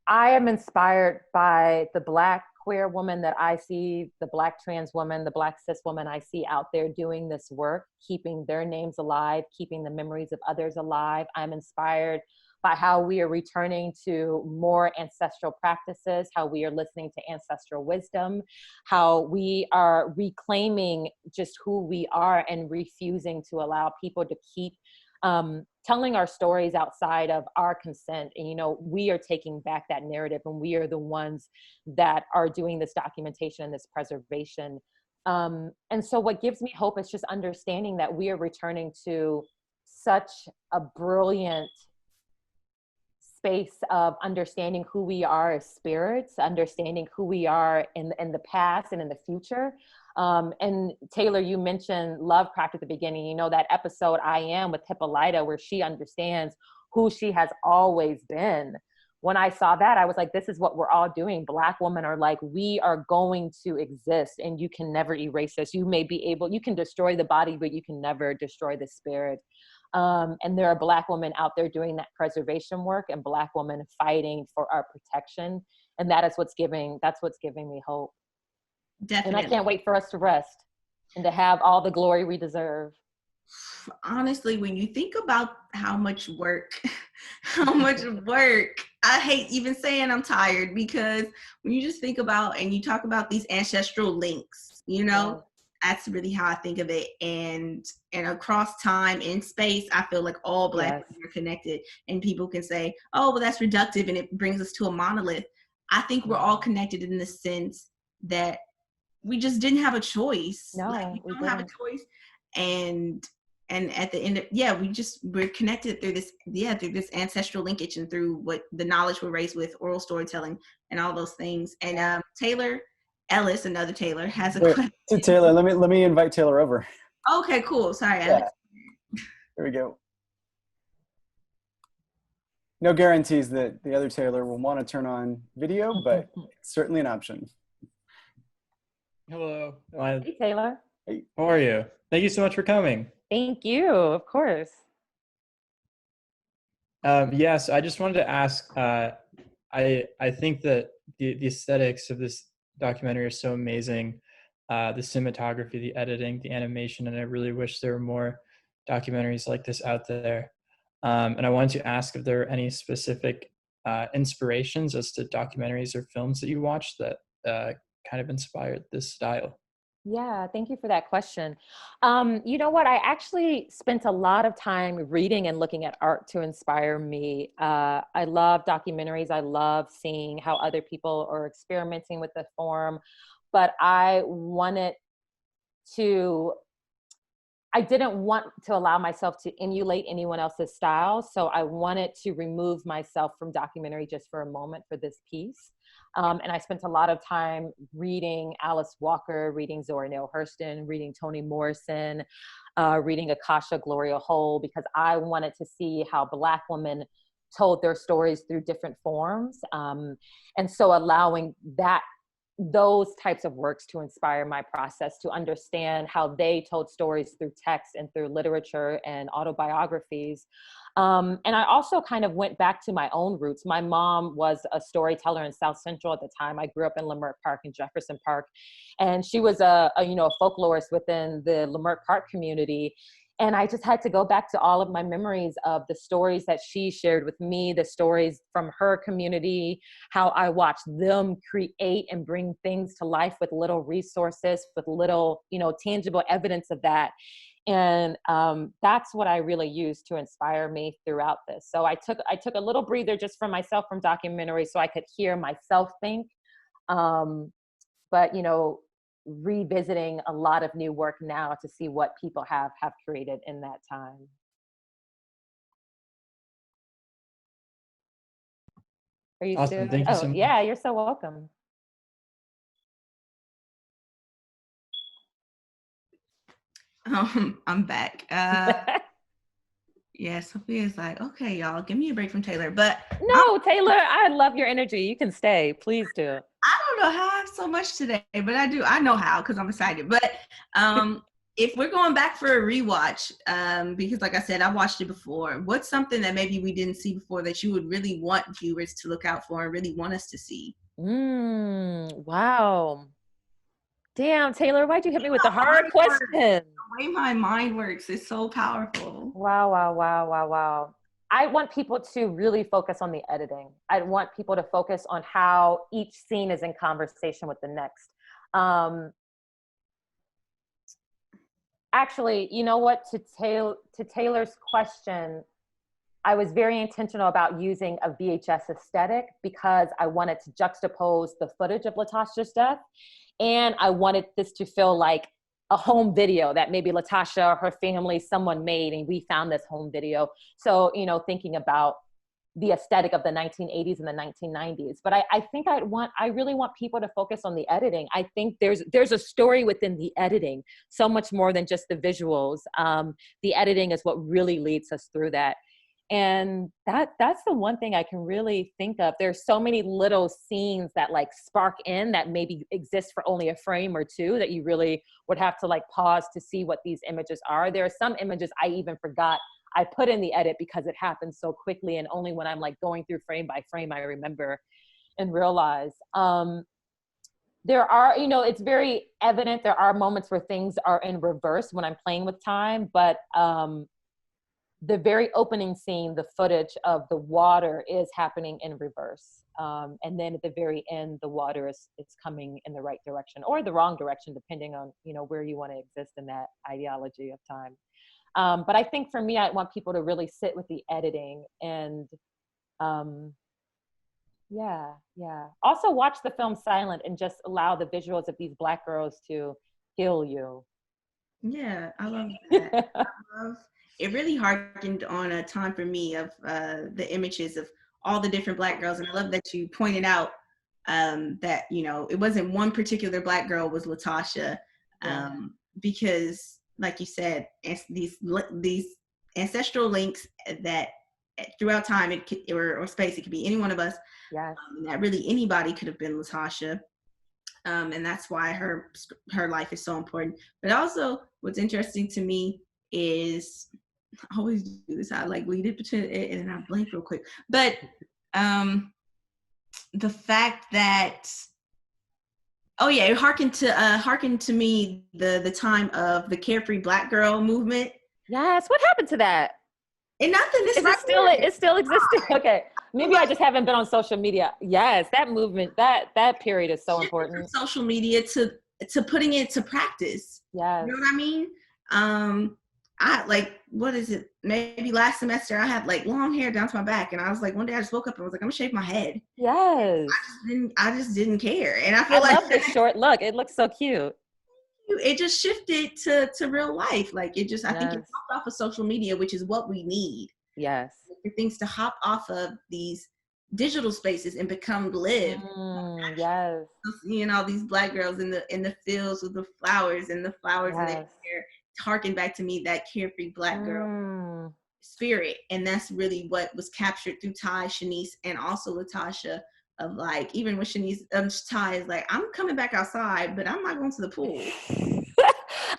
Speaker 3: am inspired by the Black queer woman that I see, the Black trans woman, the Black cis woman I see out there doing this work, keeping their names alive, keeping the memories of others alive. I'm inspired by how we are returning to more ancestral practices, how we are listening to ancestral wisdom, how we are reclaiming just who we are and refusing to allow people to keep telling our stories outside of our consent. And, we are taking back that narrative, and we are the ones that are doing this documentation and this preservation. And so what gives me hope is just understanding that we are returning to such a brilliant space of understanding who we are as spirits, understanding who we are in the past and in the future. And Taylor, you mentioned Lovecraft at the beginning, that episode I Am with Hippolyta, where she understands who she has always been. When I saw that, I was like, this is what we're all doing. Black women are like, we are going to exist, and you can never erase us. You can destroy the body, but you can never destroy the spirit. And there are Black women out there doing that preservation work, and Black women fighting for our protection. And that's what's giving me hope.
Speaker 2: Definitely.
Speaker 3: And I can't wait for us to rest and to have all the glory we deserve.
Speaker 2: Honestly, when you think about how much work, I hate even saying I'm tired, because when you just think about and you talk about these ancestral links, that's really how I think of it. And across time and space, I feel like all Black women are connected, and people can say, oh, well, that's reductive and it brings us to a monolith. I think we're all connected in the sense that we just didn't have a choice.
Speaker 3: No,
Speaker 2: we don't have a choice. And at the end of, we're connected through this ancestral linkage and through what the knowledge we're raised with, oral storytelling and all those things. And Taylor Ellis, another Taylor, has a question.
Speaker 1: Taylor, let me invite Taylor over.
Speaker 2: Okay, cool. Sorry, Alex.
Speaker 1: Here we go. No guarantees that the other Taylor will want to turn on video, but it's certainly an option.
Speaker 4: Hello.
Speaker 3: Hey, Taylor.
Speaker 1: Hey.
Speaker 4: How are you? Thank you so much for coming.
Speaker 3: Thank you. Of course.
Speaker 4: Yes, I just wanted to ask, I think that the aesthetics of this documentary are so amazing. The cinematography, the editing, the animation, and I really wish there were more documentaries like this out there. And I wanted to ask if there are any specific inspirations as to documentaries or films that you watched that kind of inspired this style.
Speaker 3: Yeah, thank you for that question. You know what? I actually spent a lot of time reading and looking at art to inspire me. I love documentaries. I love seeing how other people are experimenting with the form, but I didn't want to allow myself to emulate anyone else's style. So I wanted to remove myself from documentary just for a moment for this piece. And I spent a lot of time reading Alice Walker, reading Zora Neale Hurston, reading Toni Morrison, reading Akasha Gloria Hole, because I wanted to see how Black women told their stories through different forms. And so allowing those types of works to inspire my process, to understand how they told stories through text and through literature and autobiographies. And I also kind of went back to my own roots. My mom was a storyteller in South Central at the time. I grew up in Leimert Park and Jefferson Park, and she was a folklorist within the Leimert Park community. And I just had to go back to all of my memories of the stories that she shared with me, the stories from her community, how I watched them create and bring things to life with little resources, with little, tangible evidence of that. And that's what I really used to inspire me throughout this. So I took a little breather just for myself from documentary so I could hear myself think. But, revisiting a lot of new work now to see what people have created in that time. Are you
Speaker 4: Awesome.
Speaker 3: still?
Speaker 4: Thank you so much.
Speaker 3: Yeah, you're so welcome.
Speaker 2: I'm back. Yeah, Sophia's like, okay, y'all, give me a break from Taylor. But
Speaker 3: no, Taylor, I love your energy. You can stay. Please do.
Speaker 2: I don't know how I have so much today, but I do. I know how because I'm excited. But if we're going back for a rewatch, because like I said, I watched it before, what's something that maybe we didn't see before that you would really want viewers to look out for and really want us to see?
Speaker 3: Wow. Damn, Taylor, why'd you hit me with the hard question?
Speaker 2: The way my mind works is so powerful.
Speaker 3: Wow. I want people to really focus on the editing. I want people to focus on how each scene is in conversation with the next. Actually, you know what? To Taylor's question, I was very intentional about using a VHS aesthetic because I wanted to juxtapose the footage of Latasha's death. And I wanted this to feel like a home video that maybe Latasha, her family, someone made, and we found this home video. So, thinking about the aesthetic of the 1980s and the 1990s. But I think I really want people to focus on the editing. I think there's a story within the editing, so much more than just the visuals. The editing is what really leads us through that. And that's the one thing I can really think of. There's so many little scenes that like spark in that maybe exist for only a frame or two that you really would have to like pause to see what these images are. There are some images I even forgot I put in the edit because it happened so quickly, and only when I'm like going through frame by frame I remember and realize. There are, it's very evident there are moments where things are in reverse when I'm playing with time, but the very opening scene, the footage of the water is happening in reverse. And then at the very end, the water is coming in the right direction or the wrong direction, depending on, where you want to exist in that ideology of time. But I think for me, I want people to really sit with the editing and also watch the film silent and just allow the visuals of these Black girls to heal you.
Speaker 2: Yeah, I love that. It really harkened on a time for me of the images of all the different Black girls. And I love that you pointed out that, it wasn't one particular Black girl was Latasha, because like you said, these ancestral links that throughout time or space, it could be any one of us.
Speaker 3: Yes.
Speaker 2: That really anybody could have been Latasha. And that's why her life is so important. But also what's interesting to me is, I always do this, I like lead it to it and I blank real quick. But the fact that, it harkened to me the time of the Carefree Black Girl movement.
Speaker 3: Yes, what happened to that?
Speaker 2: And nothing.
Speaker 3: It still existing? Okay, maybe I just haven't been on social media. Yes, that movement, that period is so important.
Speaker 2: From social media to putting it to practice.
Speaker 3: Yes.
Speaker 2: You know what I mean? I like, what is it? Maybe last semester I had like long hair down to my back, and I was like, one day I just woke up and I was like, I'm gonna shave my head.
Speaker 3: Yes.
Speaker 2: I just didn't care, and I love
Speaker 3: the short look. It looks so cute.
Speaker 2: It just shifted to real life. Like it just, I think it hopped off of social media, which is what we need.
Speaker 3: Yes.
Speaker 2: For things to hop off of these digital spaces and become live.
Speaker 3: Yes.
Speaker 2: Seeing all these Black girls in the fields with the flowers and the flowers in their hair, harken back to me that carefree Black girl spirit. And that's really what was captured through Ty, Shanice, and also Latasha. Of like, even with Shanice, Ty is like, I'm coming back outside, but I'm not going to the pool.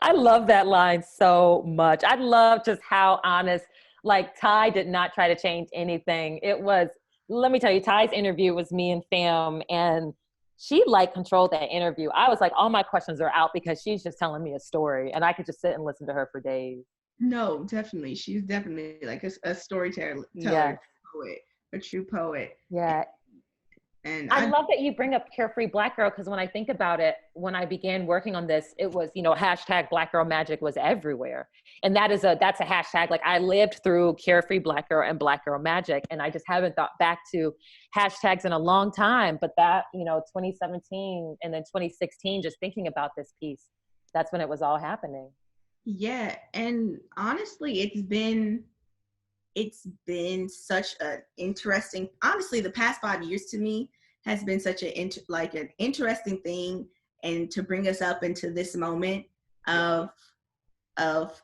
Speaker 3: I love that line so much. I love just how honest, like Ty did not try to change anything. It was, let me tell you, Ty's interview was me and Fam, and she like controlled that interview. I was like, all my questions are out because she's just telling me a story and I could just sit and listen to her for days.
Speaker 2: No, definitely. She's definitely like a storyteller,
Speaker 3: Yes.
Speaker 2: poet, a true poet.
Speaker 3: Yeah.
Speaker 2: And
Speaker 3: I love that you bring up Carefree Black Girl, because when I think about it, when I began working on this, it was, hashtag Black Girl Magic was everywhere. And that's a hashtag. Like, I lived through Carefree Black Girl and Black Girl Magic, and I just haven't thought back to hashtags in a long time. But that, 2017 and then 2016, just thinking about this piece, that's when it was all happening.
Speaker 2: Yeah. And honestly, it's been such an interesting, honestly, the past 5 years to me has been such an interesting thing, and to bring us up into this moment of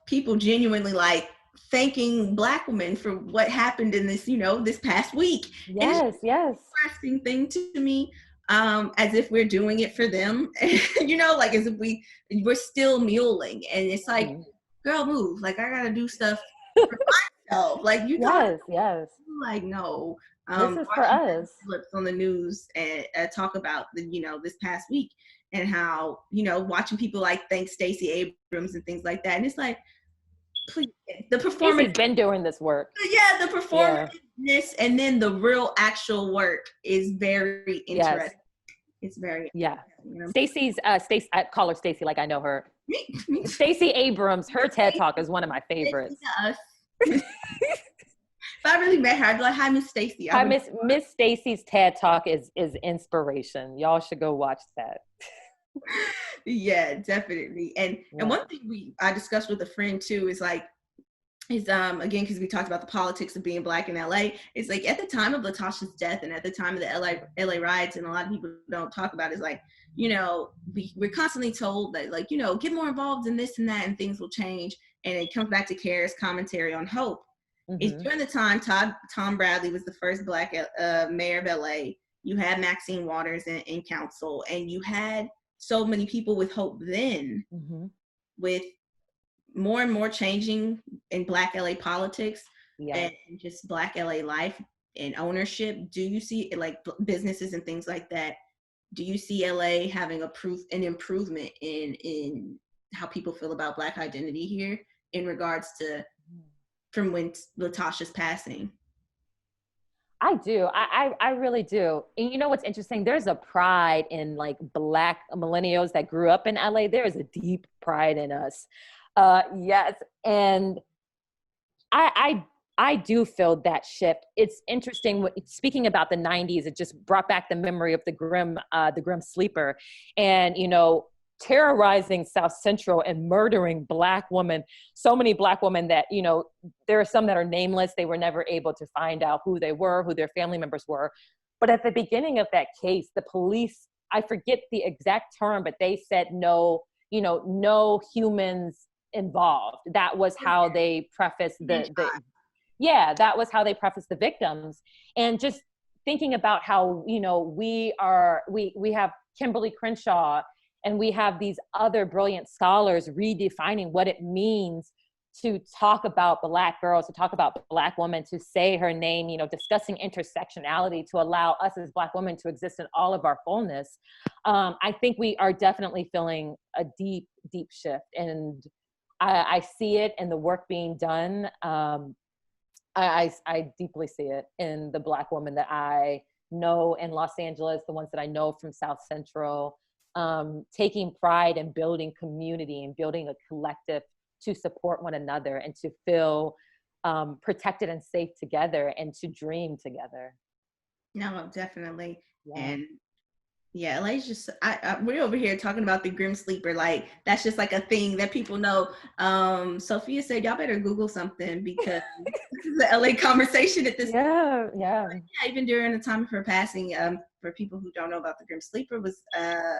Speaker 2: people genuinely like thanking Black women for what happened in this, this past week.
Speaker 3: Yes, yes.
Speaker 2: Interesting thing to me, as if we're doing it for them, like as if we're still muling, and it's like, girl, move, like I gotta do stuff for myself, like you
Speaker 3: yes,
Speaker 2: like, no,
Speaker 3: this is for us.
Speaker 2: Clips on the news and talk about this past week, and how watching people like thank Stacey Abrams and things like that, and it's like, please, the performance
Speaker 3: has been doing this work.
Speaker 2: Yeah, the performance, and then the real actual work is very interesting. Yes. It's very
Speaker 3: Stacey's Stacey, I call her Stacey like I know her. Stacey Abrams, her TED Talk is one of my favorites.
Speaker 2: If I really met her, I'd be like, "Hi, Miss Stacey."
Speaker 3: Hi, Miss Stacey's TED Talk is inspiration. Y'all should go watch that.
Speaker 2: Yeah, definitely. And one thing I discussed with a friend too is again, because we talked about the politics of being Black in LA. It's like, at the time of Latasha's death and at the time of the LA riots, and a lot of people don't talk about it, is like, we're constantly told that, like, get more involved in this and that and things will change. And it comes back to Kara's commentary on hope. It's during the time Tom Bradley was the first Black mayor of LA. You had Maxine Waters in council, and you had so many people with hope then. With more and more changing in Black LA politics and just Black LA life and ownership, do you see, like, businesses and things like that, do you see LA having an improvement in how people feel about Black identity here in regards to from when Latasha's passing?
Speaker 3: I do. I really do. And you know what's interesting? There's a pride in like Black millennials that grew up in LA. There is a deep pride in us. Yes. And I do feel that shift. It's interesting. Speaking about the 90s, it just brought back the memory of the Grim Sleeper, and, terrorizing South Central and murdering Black women. So many Black women that, there are some that are nameless. They were never able to find out who they were, who their family members were. But at the beginning of that case, the police, I forget the exact term, but they said no humans involved. That was how they prefaced that was how they prefaced the victims. And just thinking about how, we have Kimberly Crenshaw, and we have these other brilliant scholars redefining what it means to talk about Black girls, to talk about Black women, to say her name, discussing intersectionality, to allow us as Black women to exist in all of our fullness. I think we are definitely feeling a deep, deep shift. And I see it in the work being done. I deeply see it in the Black women that I know in Los Angeles, the ones that I know from South Central, taking pride in building community and building a collective to support one another and to feel protected and safe together and to dream together.
Speaker 2: No, definitely. Yeah. And Yeah, LA's just we're over here talking about the Grim Sleeper, like that's just like a thing that people know. Sophia said y'all better Google something because this is an LA conversation at this
Speaker 3: Yeah.
Speaker 2: yeah, even during the time of her passing, for people who don't know about the Grim Sleeper, was a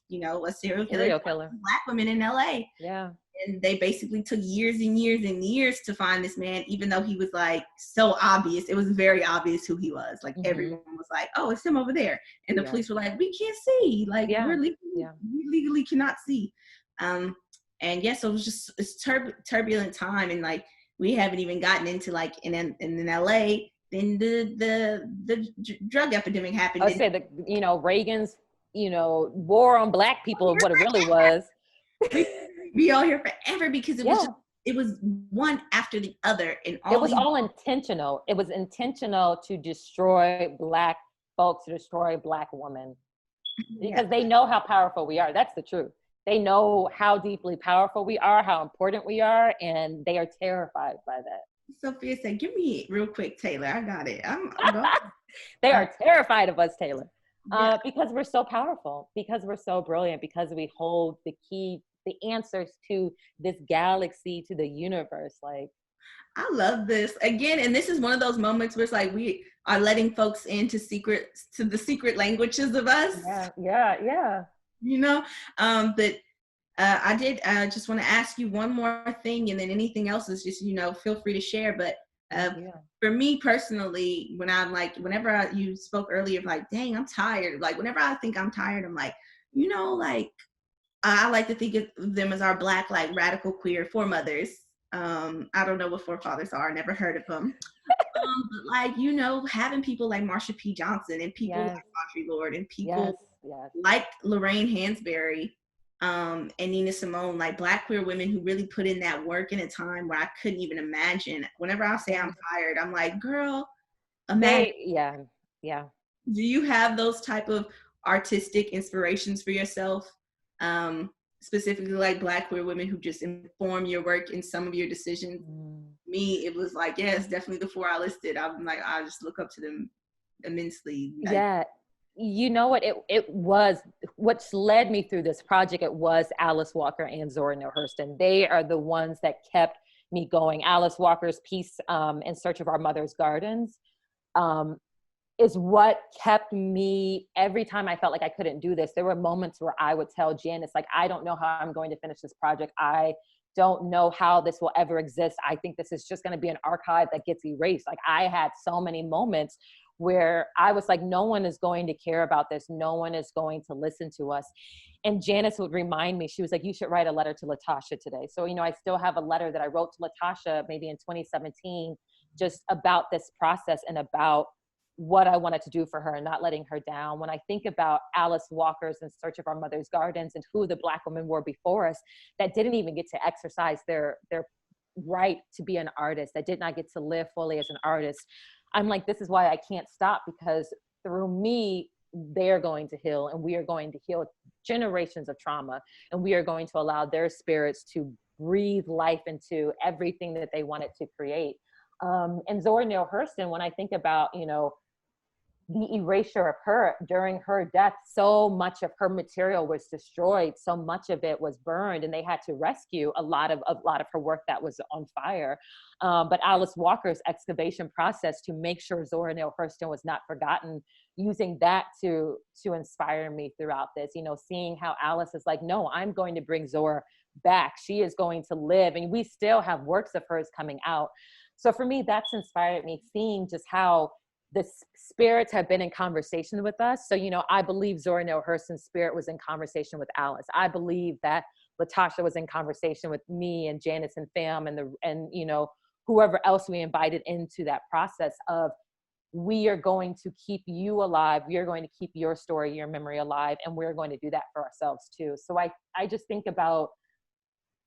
Speaker 2: serial killer,
Speaker 3: Serial killer.
Speaker 2: Black women in LA.
Speaker 3: Yeah.
Speaker 2: And they basically took years and years and years to find this man, even though he was like so obvious. It was very obvious who he was. Like everyone was like, "Oh, it's him over there," and the police were like, "We can't see. Like we legally cannot see." And yeah, so it was just it's turbulent time, and like we haven't even gotten into like in LA. Then the drug epidemic happened.
Speaker 3: I say Reagan's war on Black people, what it really was.
Speaker 2: Be all here forever because it was one after the other, and
Speaker 3: it was all intentional. It was intentional to destroy Black folks, to destroy Black women, because they know how powerful we are. That's the truth. They know how deeply powerful we are, how important we are, and they are terrified by that.
Speaker 2: Sophia said, "Give me real quick, Taylor. I got it. I'm
Speaker 3: They are terrified of us, Taylor, because we're so powerful, because we're so brilliant, because we hold the key, the answers to this galaxy, to the universe. Like,
Speaker 2: I love this again, and this is one of those moments where it's like we are letting folks into the secret languages of us.
Speaker 3: Yeah.
Speaker 2: But I did just want to ask you one more thing, and then anything else is just feel free to share. But for me personally, whenever you spoke earlier, like, dang, I'm tired. Like whenever I think I'm tired, I'm like, I like to think of them as our Black, like radical queer foremothers. I don't know what forefathers are. I never heard of them. But like, having people like Marsha P. Johnson and people like Audre Lorde and people like Lorraine Hansberry and Nina Simone, like Black queer women who really put in that work in a time where I couldn't even imagine. Whenever I say I'm tired, I'm like, girl, imagine.
Speaker 3: Yeah.
Speaker 2: Do you have those type of artistic inspirations for yourself? Specifically like Black queer women who just inform your work in some of your decisions. Me, it was like, yes, definitely the four I listed. I'm like, I just look up to them immensely.
Speaker 3: Yeah. You know what? It was what's led me through this project. It was Alice Walker and Zora Neale Hurston. They are the ones that kept me going. Alice Walker's piece, In Search of Our Mother's Gardens, is what kept me. Every time I felt like I couldn't do this, there were moments where I would tell Janice, like, I don't know how I'm going to finish this project. I don't know how this will ever exist. I think this is just going to be an archive that gets erased. Like, I had so many moments where I was like, no one is going to care about this. No one is going to listen to us. And Janice would remind me, she was like, you should write a letter to Latasha today. So, I still have a letter that I wrote to Latasha maybe in 2017, just about this process and about what I wanted to do for her and not letting her down. When I think about Alice Walker's In Search of Our Mother's Gardens and who the Black women were before us that didn't even get to exercise their right to be an artist, that did not get to live fully as an artist, I'm like, this is why I can't stop, because through me, they're going to heal, and we are going to heal generations of trauma, and we are going to allow their spirits to breathe life into everything that they wanted to create. And Zora Neale Hurston, when I think about, the erasure of her during her death, so much of her material was destroyed, so much of it was burned, and they had to rescue a lot of her work that was on fire. But Alice Walker's excavation process to make sure Zora Neale Hurston was not forgotten, using that to inspire me throughout this, seeing how Alice is like, no, I'm going to bring Zora back. She is going to live, and we still have works of hers coming out. So for me, that's inspired me, seeing just how the spirits have been in conversation with us. So, I believe Zora Neale Hurston's spirit was in conversation with Alice. I believe that Latasha was in conversation with me and Janice and Fam and whoever else we invited into that process of, we are going to keep you alive. We are going to keep your story, your memory alive. And we're going to do that for ourselves too. So I just think about,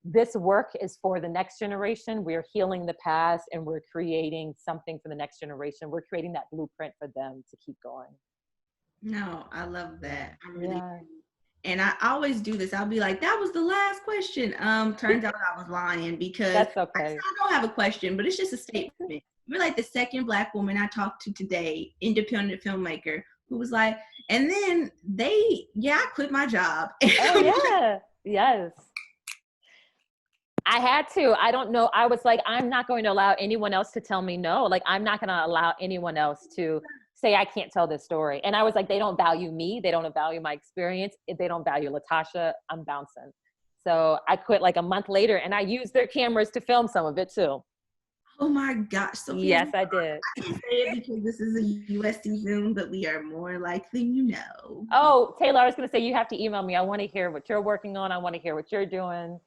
Speaker 3: this work is for the next generation. We're healing the past, and we're creating something for the next generation. We're creating that blueprint for them to keep going.
Speaker 2: No, I love that. And I always do this. I'll be like, that was the last question. Turns out I was lying, because
Speaker 3: that's okay.
Speaker 2: I don't have a question, but it's just a statement. You're like the second Black woman I talked to today, independent filmmaker, who was like, And then I quit my job.
Speaker 3: Oh yeah. Yes. I had to. I don't know. I was like, I'm not going to allow anyone else to tell me no. Like, I'm not going to allow anyone else to say I can't tell this story. And I was like, they don't value me. They don't value my experience. If they don't value Latasha, I'm bouncing. So I quit like a month later, and I used their cameras to film some of it too.
Speaker 2: Oh my gosh. Sophia,
Speaker 3: yes, I did.
Speaker 2: I can say it because this is a USC Zoom, but we are more alike than you know.
Speaker 3: Oh, Taylor, I was going to say, you have to email me. I want to hear what you're working on. I want to hear what you're doing.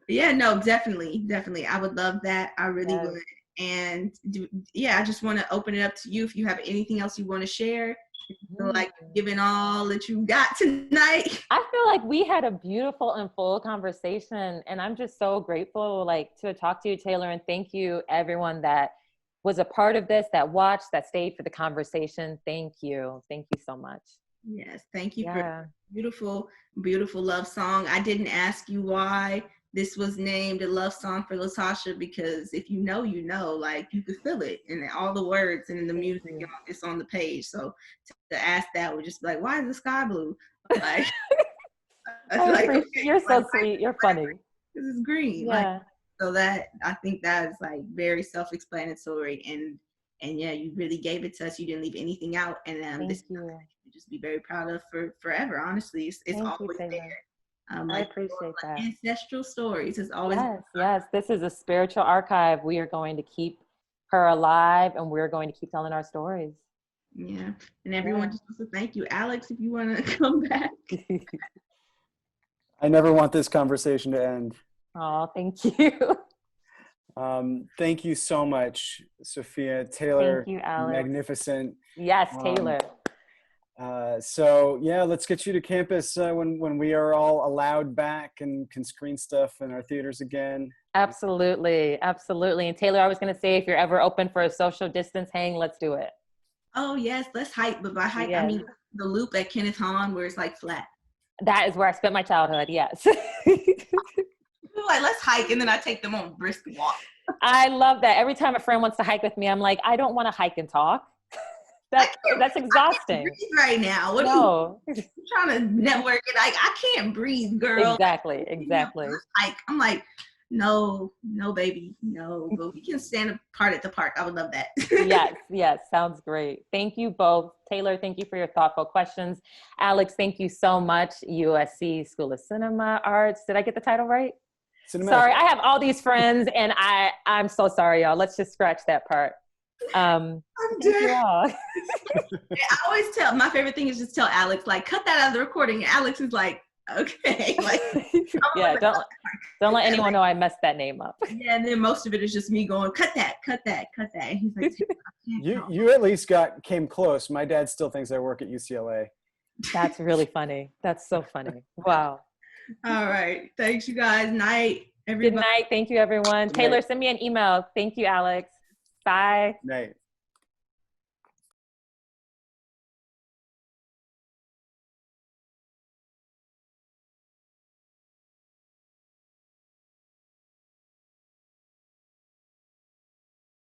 Speaker 2: Yeah, no, definitely. I would love that. I really would. And I just want to open it up to you if you have anything else you want to share. Feel like giving all that you got tonight.
Speaker 3: I feel like we had a beautiful and full conversation, and I'm just so grateful to talk to you, Taylor, and thank you everyone that was a part of this, that watched, that stayed for the conversation. Thank you so much.
Speaker 2: Yes, thank you for beautiful love song. I didn't ask you why this was named a love song for Latasha, because if you know, like you could feel it in all the words and in the music, it's on the page. So to ask that would just be like, why is the sky blue? Like,
Speaker 3: you're so sweet. You're funny.
Speaker 2: This is green.
Speaker 3: Yeah.
Speaker 2: Like, so that, I think that is like very self-explanatory, and yeah, you really gave it to us. You didn't leave anything out, and this you just be very proud of for forever. Honestly, it's always there.
Speaker 3: I appreciate that.
Speaker 2: Ancestral stories is always.
Speaker 3: Yes. This is a spiritual archive. We are going to keep her alive, and we're going to keep telling our stories.
Speaker 2: Yeah, and everyone just wants to thank you, Alex. If you want to come back.
Speaker 1: I never want this conversation to end.
Speaker 3: Oh, thank you.
Speaker 1: Thank you so much, Sophia. Taylor.
Speaker 3: Thank you, Alex.
Speaker 1: Magnificent.
Speaker 3: Yes, Taylor.
Speaker 1: So yeah, let's get you to campus when we are all allowed back and can screen stuff in our theaters again.
Speaker 3: Absolutely. And Taylor, I was going to say, if you're ever open for a social distance hang, let's do it.
Speaker 2: Oh yes, let's hike. But by hike, I mean the loop at Kenneth Hahn where it's like flat.
Speaker 3: That is where I spent my childhood. Yes.
Speaker 2: Like, let's hike, and then I take them on a brisk walk.
Speaker 3: I love that. Every time a friend wants to hike with me, I'm like, I don't want to hike and talk. That's exhausting.
Speaker 2: Right now, what are you trying to network it? Like, I can't breathe, girl.
Speaker 3: Exactly.
Speaker 2: Like, I'm like, no, baby, no. But we can stand apart at the park. I would love that.
Speaker 3: Yes, sounds great. Thank you both. Taylor, thank you for your thoughtful questions. Alex, thank you so much. USC School of Cinema Arts. Did I get the title right? Sorry, I have all these friends, and I'm so sorry, y'all. Let's just scratch that part.
Speaker 2: I'm dead. I always my favorite thing is just tell Alex, like, cut that out of the recording. And Alex is like, okay. Like,
Speaker 3: don't let anyone know I messed that name up.
Speaker 2: Yeah, and then most of it is just me going, cut that. And he's like,
Speaker 1: you at least came close. My dad still thinks I work at UCLA.
Speaker 3: That's really funny. That's so funny. Wow.
Speaker 2: All right. Thanks, you guys. Night, everybody.
Speaker 3: Good night. Thank you, everyone. Taylor, send me an email. Thank you, Alex. Bye.
Speaker 1: Night.